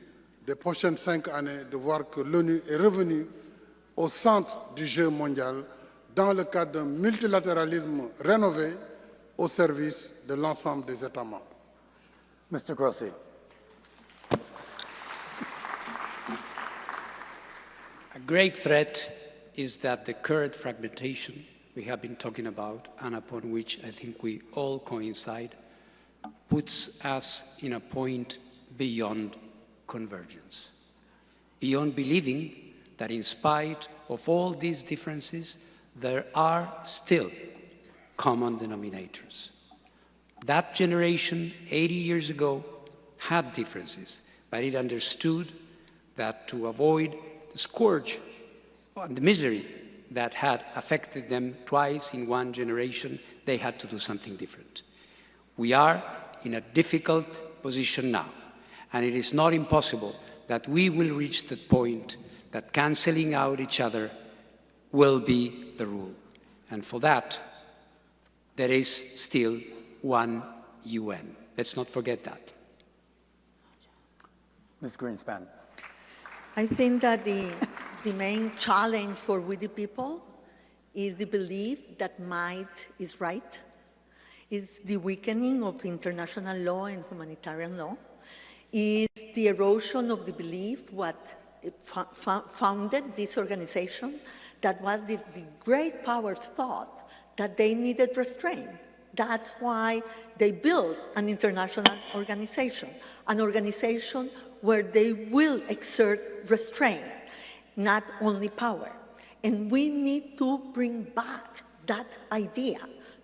des prochaines 5 années, de voir que l'ONU est revenue au centre du jeu mondial dans le cadre d'un multilatéralisme rénové au service de l'ensemble des États membres. Mr. Grossi. A grave threat is that the current fragmentation we have been talking about, and upon which I think we all coincide, puts us in a point beyond convergence, beyond believing that in spite of all these differences, there are still common denominators. That generation 80 years ago had differences, but it understood that to avoid the scourge and the misery that had affected them twice in one generation, they had to do something different. We are in a difficult position now, and it is not impossible that we will reach the point that cancelling out each other will be the rule. And for that, there is still one UN. Let's not forget that. Ms. Grynspan. I think that the main challenge for we the people is the belief that might is right, is the weakening of international law and humanitarian law, is the erosion of the belief what founded this organization, that was the great powers thought that they needed restraint. That's why they built an international organization, an organization where they will exert restraint, not only power. And we need to bring back that idea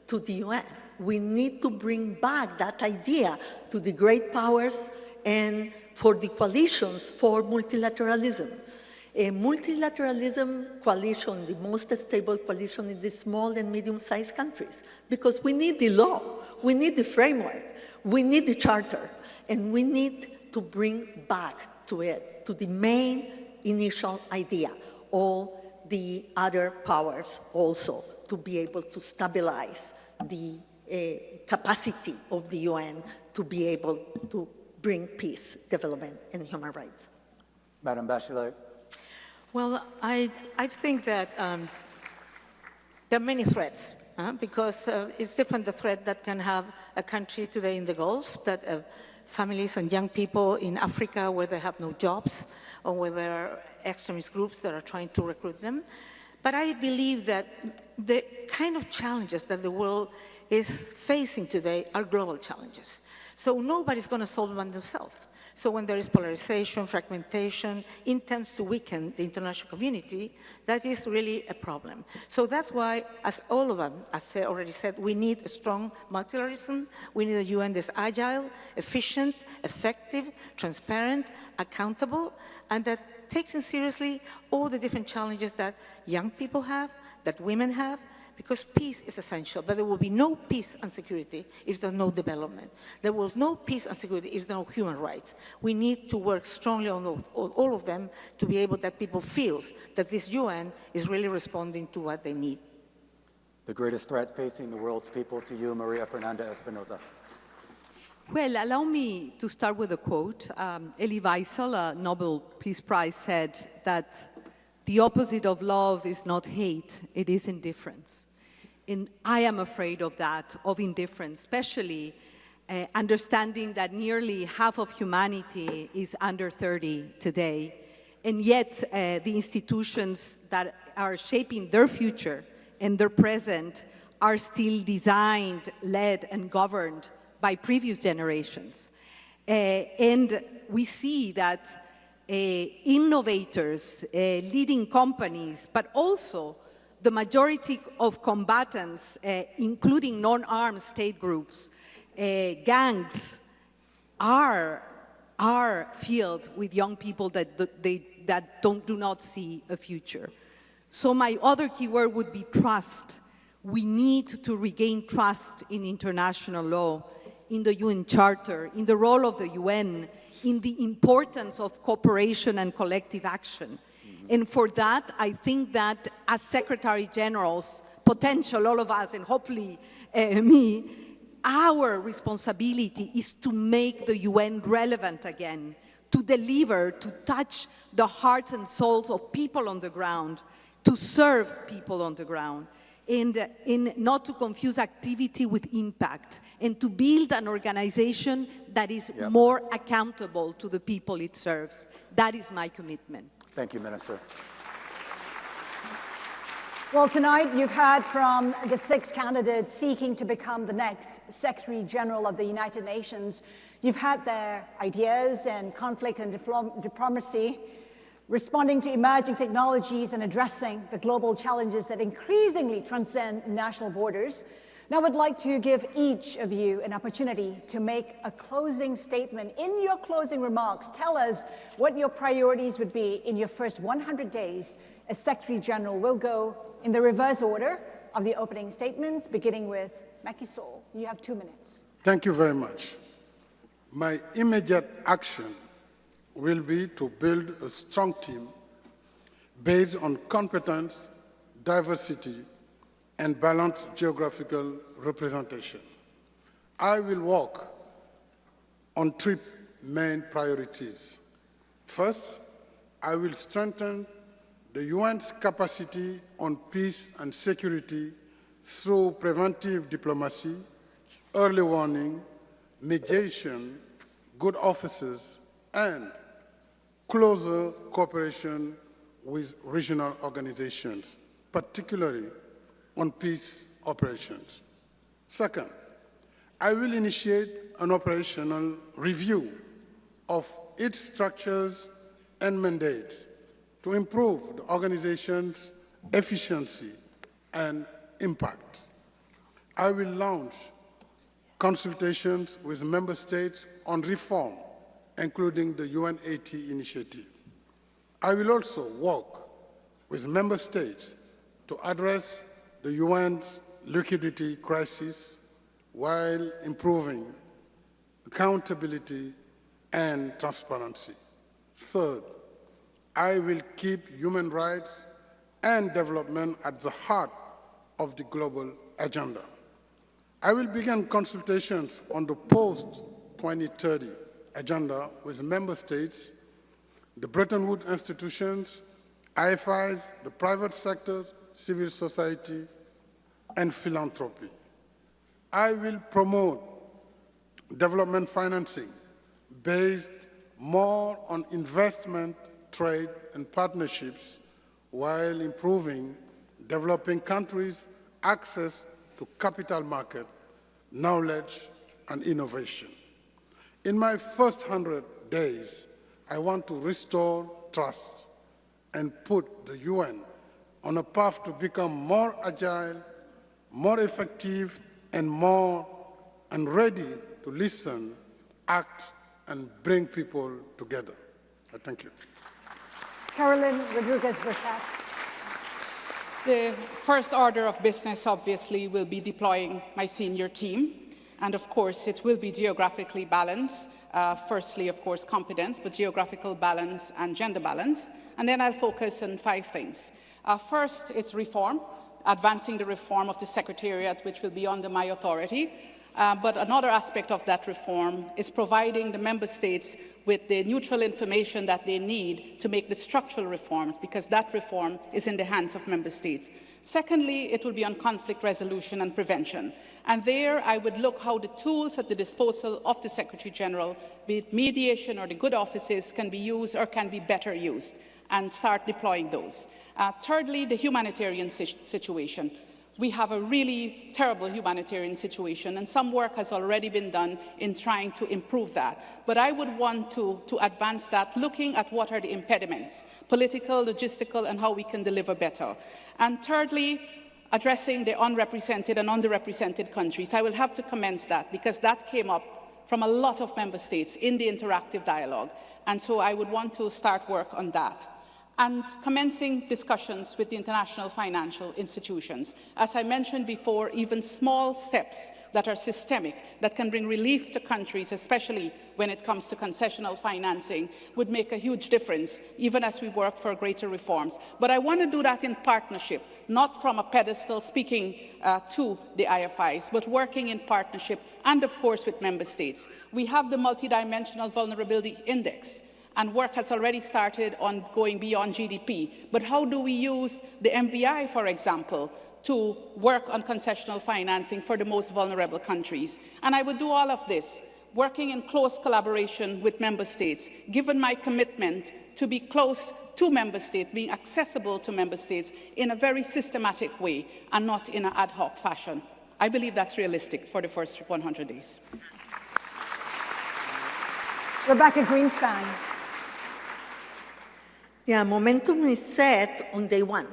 to the UN. We need to bring back that idea to the great powers and for the coalitions for multilateralism. A multilateralism coalition, the most stable coalition in the small and medium-sized countries, because we need the law, we need the framework, we need the charter, and we need to bring back to it, to the main initial idea, all the other powers also to be able to stabilize the capacity of the UN to be able to bring peace, development, and human rights. Madam Bachelet. Well, I think that there are many threats, because it's different the threat that can have a country today in the Gulf, that families and young people in Africa where they have no jobs, or where there are extremist groups that are trying to recruit them. But I believe that the kind of challenges that the world is facing today are global challenges. So nobody's going to solve them themselves. So when there is polarization, fragmentation, intends to weaken the international community, that is really a problem. So that's why, as all of them, as I already said, we need a strong multilateralism. We need a UN that's agile, efficient, effective, transparent, accountable, and that takes in seriously all the different challenges that young people have, that women have, because peace is essential, but there will be no peace and security if there's no development. There will be no peace and security if there are no human rights. We need to work strongly on all of them to be able that people feel that this UN is really responding to what they need. The greatest threat facing the world's people, to you, María Fernanda Espinosa. Well, allow me to start with a quote. Elie Wiesel, a Nobel Peace Prize, said that the opposite of love is not hate, it is indifference. And I am afraid of that, of indifference, especially understanding that nearly half of humanity is under 30 today. And yet the institutions that are shaping their future and their present are still designed, led, and governed by previous generations. And we see that innovators, leading companies, but also the majority of combatants, including non-armed state groups, gangs, are filled with young people that do not see a future. So my other keyword would be trust. We need to regain trust in international law, in the UN Charter, in the role of the UN, in the importance of cooperation and collective action. And for that, I think that as Secretary Generals, potential, all of us, and hopefully me, our responsibility is to make the UN relevant again, to deliver, to touch the hearts and souls of people on the ground, to serve people on the ground, and not to confuse activity with impact, and to build an organization that is more accountable to the people it serves. That is my commitment. Thank you, Minister. Well, tonight you've heard from the 6 candidates seeking to become the next Secretary General of the United Nations. You've had their ideas and conflict and diplomacy, responding to emerging technologies and addressing the global challenges that increasingly transcend national borders. Now I'd like to give each of you an opportunity to make a closing statement. In your closing remarks, tell us what your priorities would be in your first 100 days as Secretary General. We'll go in the reverse order of the opening statements, beginning with Macky Sall. You have 2 minutes. Thank you very much. My immediate action will be to build a strong team based on competence, diversity, and balanced geographical representation. I will work on 3 main priorities. First, I will strengthen the UN's capacity on peace and security through preventive diplomacy, early warning, mediation, good offices, and closer cooperation with regional organizations, particularly on peace operations. Second, I will initiate an operational review of its structures and mandates to improve the organization's efficiency and impact. I will launch consultations with member states on reform, including the UN80 initiative. I will also work with member states to address the UN's liquidity crisis while improving accountability and transparency. Third, I will keep human rights and development at the heart of the global agenda. I will begin consultations on the post-2030 agenda with member states, the Bretton Woods institutions, IFIs, the private sector, civil society, and philanthropy. I will promote development financing based more on investment, trade, and partnerships while improving developing countries' access to capital market, knowledge, and innovation. In my first 100 days, I want to restore trust and put the UN on a path to become more agile, more effective, and ready to listen, act, and bring people together. Thank you. Carolyn Rodrigues-Birkett. The first order of business, obviously, will be deploying my senior team. And of course, it will be geographically balanced. Firstly, of course, competence, but geographical balance and gender balance. And then I'll focus on 5 things. First, it's reform, advancing the reform of the Secretariat, which will be under my authority. But another aspect of that reform is providing the member states with the neutral information that they need to make the structural reforms, because that reform is in the hands of member states. Secondly, it will be on conflict resolution and prevention. And there I would look how the tools at the disposal of the Secretary-General, be it mediation or the good offices, can be used or can be better used, and start deploying those. Thirdly, the humanitarian situation. We have a really terrible humanitarian situation, and some work has already been done in trying to improve that. But I would want to advance that, looking at what are the impediments, political, logistical, and how we can deliver better. And thirdly, addressing the unrepresented and underrepresented countries. I will have to commence that, because that came up from a lot of member states in the interactive dialogue. And so I would want to start work on that. And commencing discussions with the international financial institutions. As I mentioned before, even small steps that are systemic, that can bring relief to countries, especially when it comes to concessional financing, would make a huge difference, even as we work for greater reforms. But I want to do that in partnership, not from a pedestal speaking to the IFIs, but working in partnership and, of course, with member states. We have the Multidimensional Vulnerability Index, and work has already started on going beyond GDP. But how do we use the MVI, for example, to work on concessional financing for the most vulnerable countries? And I would do all of this, working in close collaboration with member states, given my commitment to be close to member states, being accessible to member states in a very systematic way and not in an ad hoc fashion. I believe that's realistic for the first 100 days. Rebecca Grynspan. Yeah, momentum is set on day 1.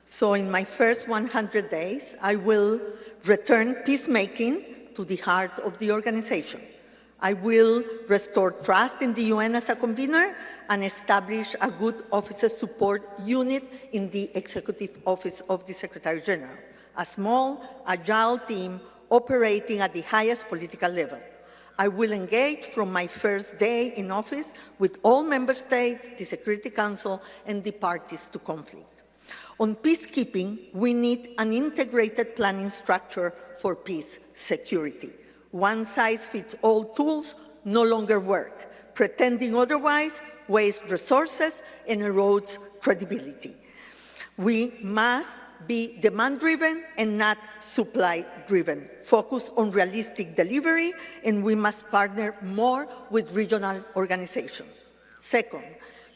So in my first 100 days, I will return peacemaking to the heart of the organization. I will restore trust in the UN as a convener and establish a good officer support unit in the Executive Office of the Secretary-General, a small, agile team operating at the highest political level. I will engage from my first day in office with all member states, the Security Council, and the parties to conflict. On peacekeeping, we need an integrated planning structure for peace security. One-size-fits-all tools no longer work. Pretending otherwise wastes resources and erodes credibility. We must be demand-driven and not supply-driven. Focus on realistic delivery, and we must partner more with regional organizations. Second,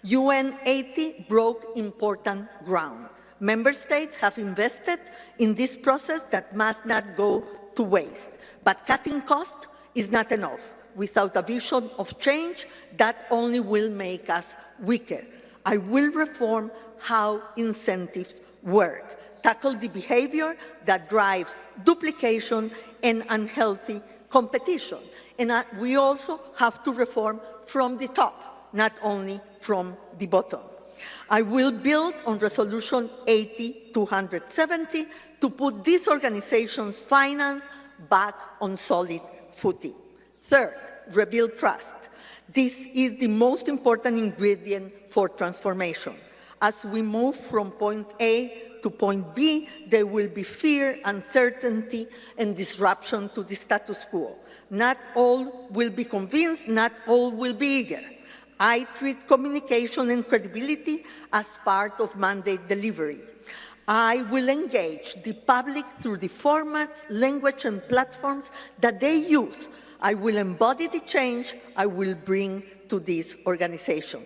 UN 80 broke important ground. Member states have invested in this process that must not go to waste. But cutting costs is not enough. Without a vision of change, that only will make us weaker. I will reform how incentives work, tackle the behavior that drives duplication and unhealthy competition. And we also have to reform from the top, not only from the bottom. I will build on Resolution 80-270 to put these organizations' finance back on solid footing. Third, rebuild trust. This is the most important ingredient for transformation. As we move from point A to point B, there will be fear, uncertainty, and disruption to the status quo. Not all will be convinced, not all will be eager. I treat communication and credibility as part of mandate delivery. I will engage the public through the formats, language, and platforms that they use. I will embody the change I will bring to this organization.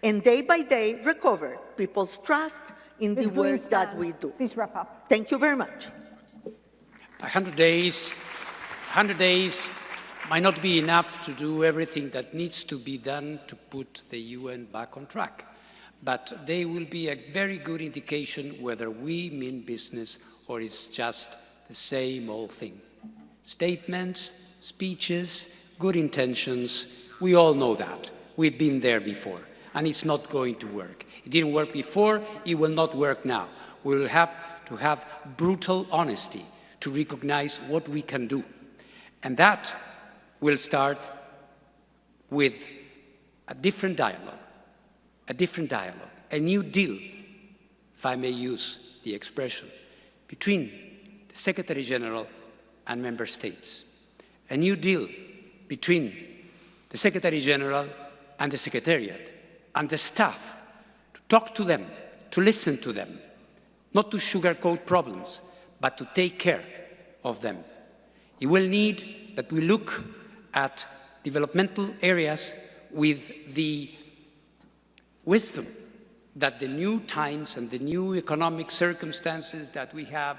And day by day, recover people's trust in the work that we do. Please wrap up. Thank you very much. 100 days might not be enough to do everything that needs to be done to put the UN back on track. But they will be a very good indication whether we mean business or it's just the same old thing. Statements, speeches, good intentions, we all know that. We've been there before, and it's not going to work. It didn't work before, it will not work now. We will have to have brutal honesty to recognize what we can do. And that will start with a different dialogue, a new deal, if I may use the expression, between the Secretary-General and member states. A new deal between the Secretary-General and the Secretariat and the staff, to talk to them, to listen to them, not to sugarcoat problems, but to take care of them. It will need that we look at developmental areas with the wisdom that the new times and the new economic circumstances that we have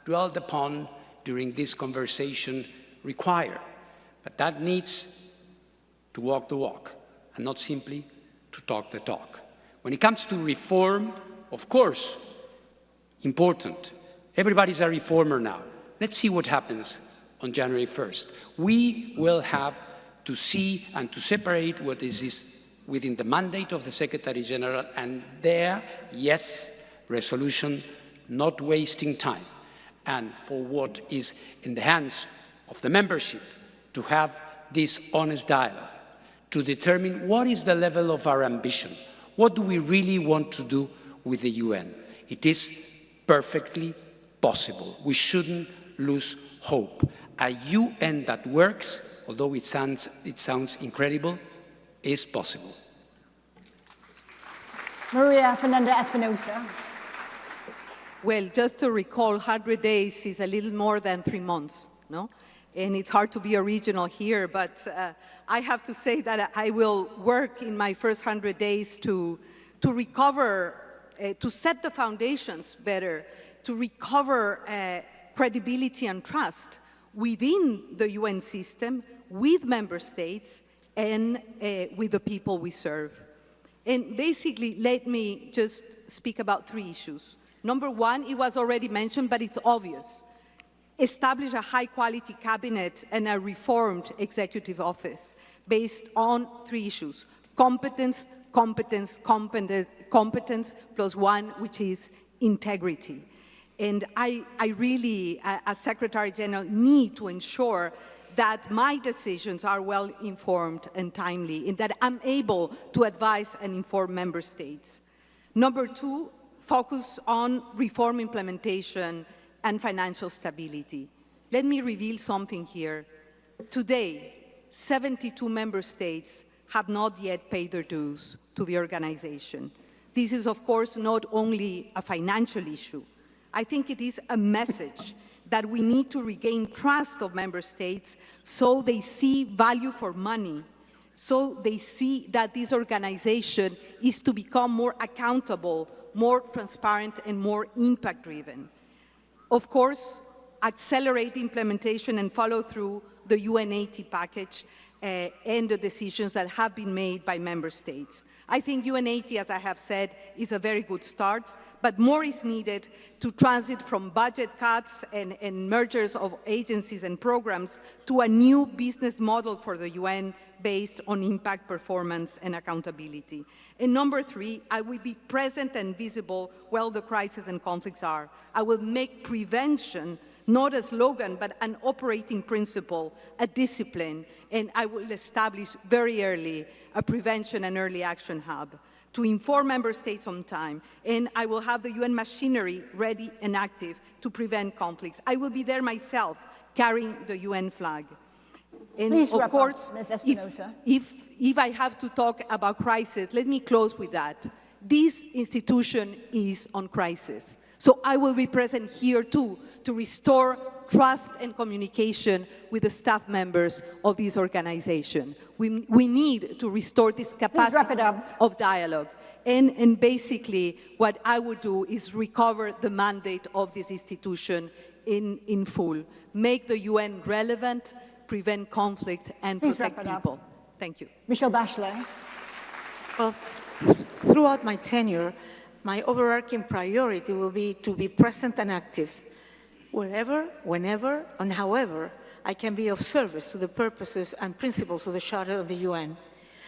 dwelled upon during this conversation require. But that needs to walk the walk and not simply to talk the talk. When it comes to reform, of course, important. Everybody's a reformer now. Let's see what happens on January 1st. We will have to see and to separate what is within the mandate of the Secretary-General, and there, yes, resolution, not wasting time. And for what is in the hands of the membership, to have this honest dialogue, to determine what is the level of our ambition. What do we really want to do with the UN? It is perfectly possible. We shouldn't lose hope. A UN that works, although it sounds incredible, is possible. María Fernanda Espinosa. Well, just to recall, 100 days is a little more than 3 months, no? And it's hard to be original here, but I have to say that I will work in my first 100 days to recover, to set the foundations better, to recover credibility and trust within the UN system, with member states, and with the people we serve. And basically, let me just speak about 3 issues. Number one, it was already mentioned, but it's obvious. Establish a high-quality cabinet and a reformed executive office based on 3 issues: competence, competence, competence, competence, plus one, which is integrity. And I really, as Secretary-General, need to ensure that my decisions are well-informed and timely, and that I'm able to advise and inform member states. Number 2, focus on reform implementation and financial stability. Let me reveal something here. Today, 72 member states have not yet paid their dues to the organization. This is, of course, not only a financial issue, I think it is a message that we need to regain trust of member states so they see value for money, so they see that this organization is to become more accountable, more transparent, and more impact-driven. Of course, accelerate implementation and follow through the UN80 package and the decisions that have been made by member states. I think UN80, as I have said, is a very good start, but more is needed to transit from budget cuts and mergers of agencies and programs to a new business model for the UN based on impact, performance, and accountability. And number three, I will be present and visible where the crises and conflicts are. I will make prevention not a slogan, but an operating principle, a discipline, and I will establish very early a prevention and early action hub to inform member states on time, and I will have the UN machinery ready and active to prevent conflicts. I will be there myself, carrying the UN flag. And Please of wrap course, up, Ms. Espinosa. if I have to talk about crisis, let me close with that. This institution is on crisis. So I will be present here too to restore trust and communication with the staff members of this organization. We need to restore this capacity of dialogue. And basically, what I would do is recover the mandate of this institution in full. Make the UN relevant, prevent conflict, and protect people. Thank you. Michelle Bachelet. Well, throughout my tenure, my overarching priority will be to be present and active, wherever, whenever, and however I can be of service to the purposes and principles of the Charter of the UN.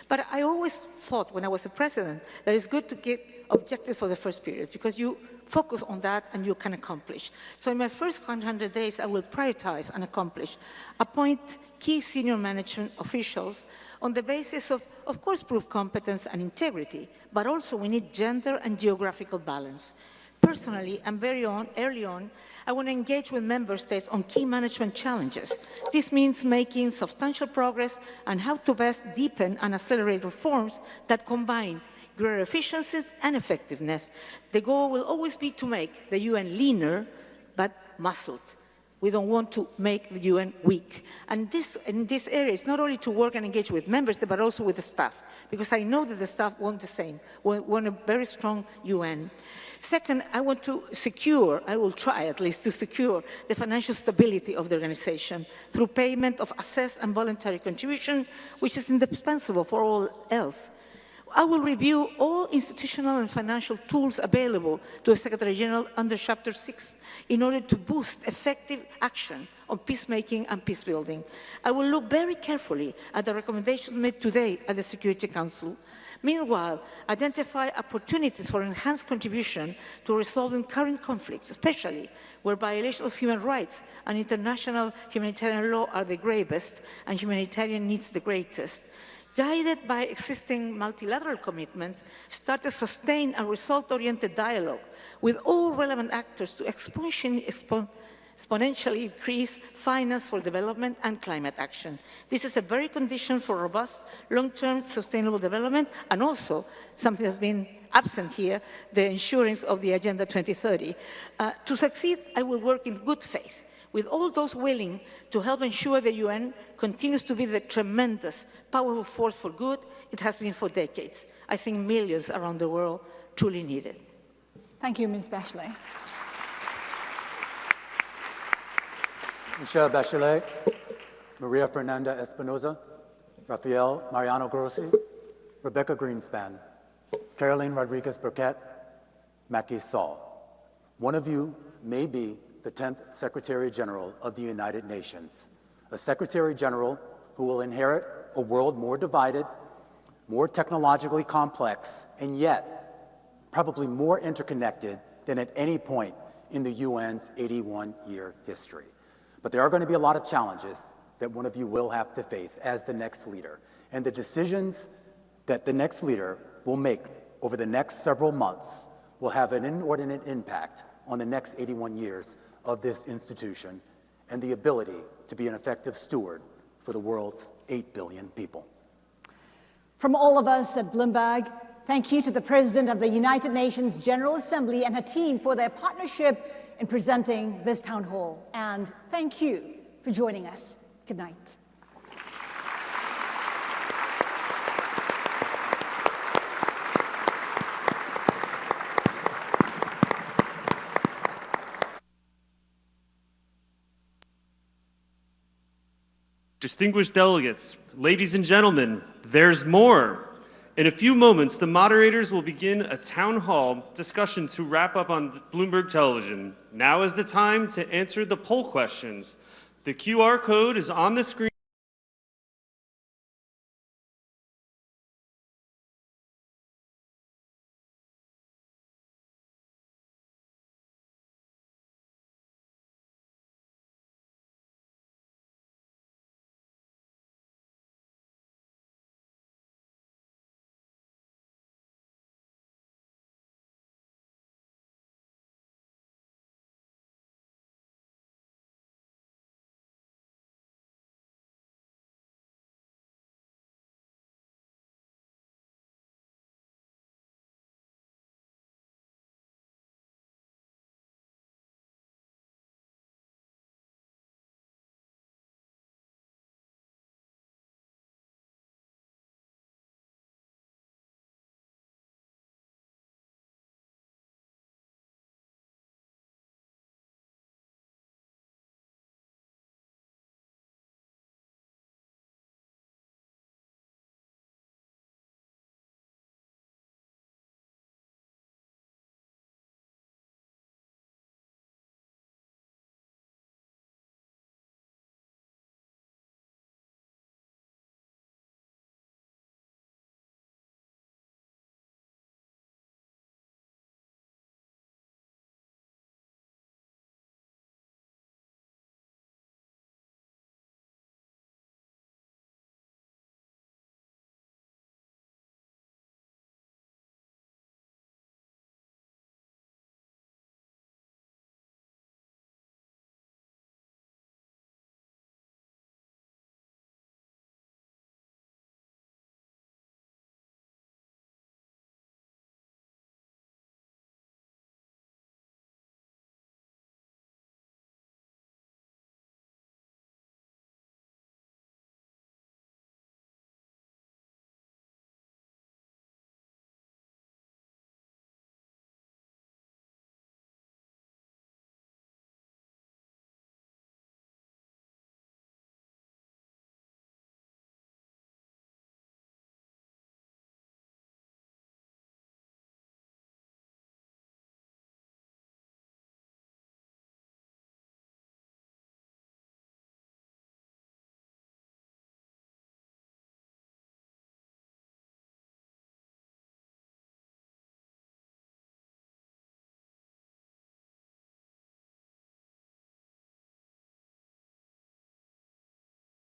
But I always thought, when I was a president, that it's good to get objectives for the first period, because you focus on that and you can accomplish. So in my first 100 days, I will prioritize and accomplish, appoint key senior management officials on the basis of course, prove competence and integrity, but also we need gender and geographical balance. Personally, and early on, I want to engage with member states on key management challenges. This means making substantial progress on how to best deepen and accelerate reforms that combine greater efficiencies and effectiveness. The goal will always be to make the UN leaner, but muscled. We don't want to make the UN weak. And in this area, it's not only to work and engage with members, but also with the staff, because I know that the staff want the same, want a very strong UN. Second, I want to secure, I will try at least to secure the financial stability of the organization through payment of assessed and voluntary contribution, which is indispensable for all else. I will review all institutional and financial tools available to the Secretary-General under Chapter 6 in order to boost effective action on peacemaking and peacebuilding. I will look very carefully at the recommendations made today at the Security Council. Meanwhile, identify opportunities for enhanced contribution to resolving current conflicts, especially where violations of human rights and international humanitarian law are the gravest and humanitarian needs the greatest. Guided by existing multilateral commitments, start a sustained and result-oriented dialogue with all relevant actors to exponentially increase finance for development and climate action. This is a very condition for robust, long-term sustainable development, and also something that's been absent here, the ensurance of the Agenda 2030. To succeed, I will work in good faith with all those willing to help ensure the UN continues to be the tremendous, powerful force for good it has been for decades. I think millions around the world truly need it. Thank you, Ms. Bachelet. Michelle Bachelet, María Fernanda Espinosa, Rafael Grossi, Rebeca Grynspan, Carolyn Rodrigues-Birkett, Macky Sall. One of you may be the 10th Secretary-General of the United Nations, a Secretary-General who will inherit a world more divided, more technologically complex, and yet probably more interconnected than at any point in the UN's 81-year history. But there are going to be a lot of challenges that one of you will have to face as the next leader. And the decisions that the next leader will make over the next several months will have an inordinate impact on the next 81 years of this institution and the ability to be an effective steward for the world's 8 billion people. From all of us at Bloomberg, thank you to the President of the United Nations General Assembly and her team for their partnership in presenting this town hall. And thank you for joining us. Good night. Distinguished delegates, ladies and gentlemen, there's more. In a few moments, the moderators will begin a town hall discussion to wrap up on Bloomberg Television. Now is the time to answer the poll questions. The QR code is on the screen.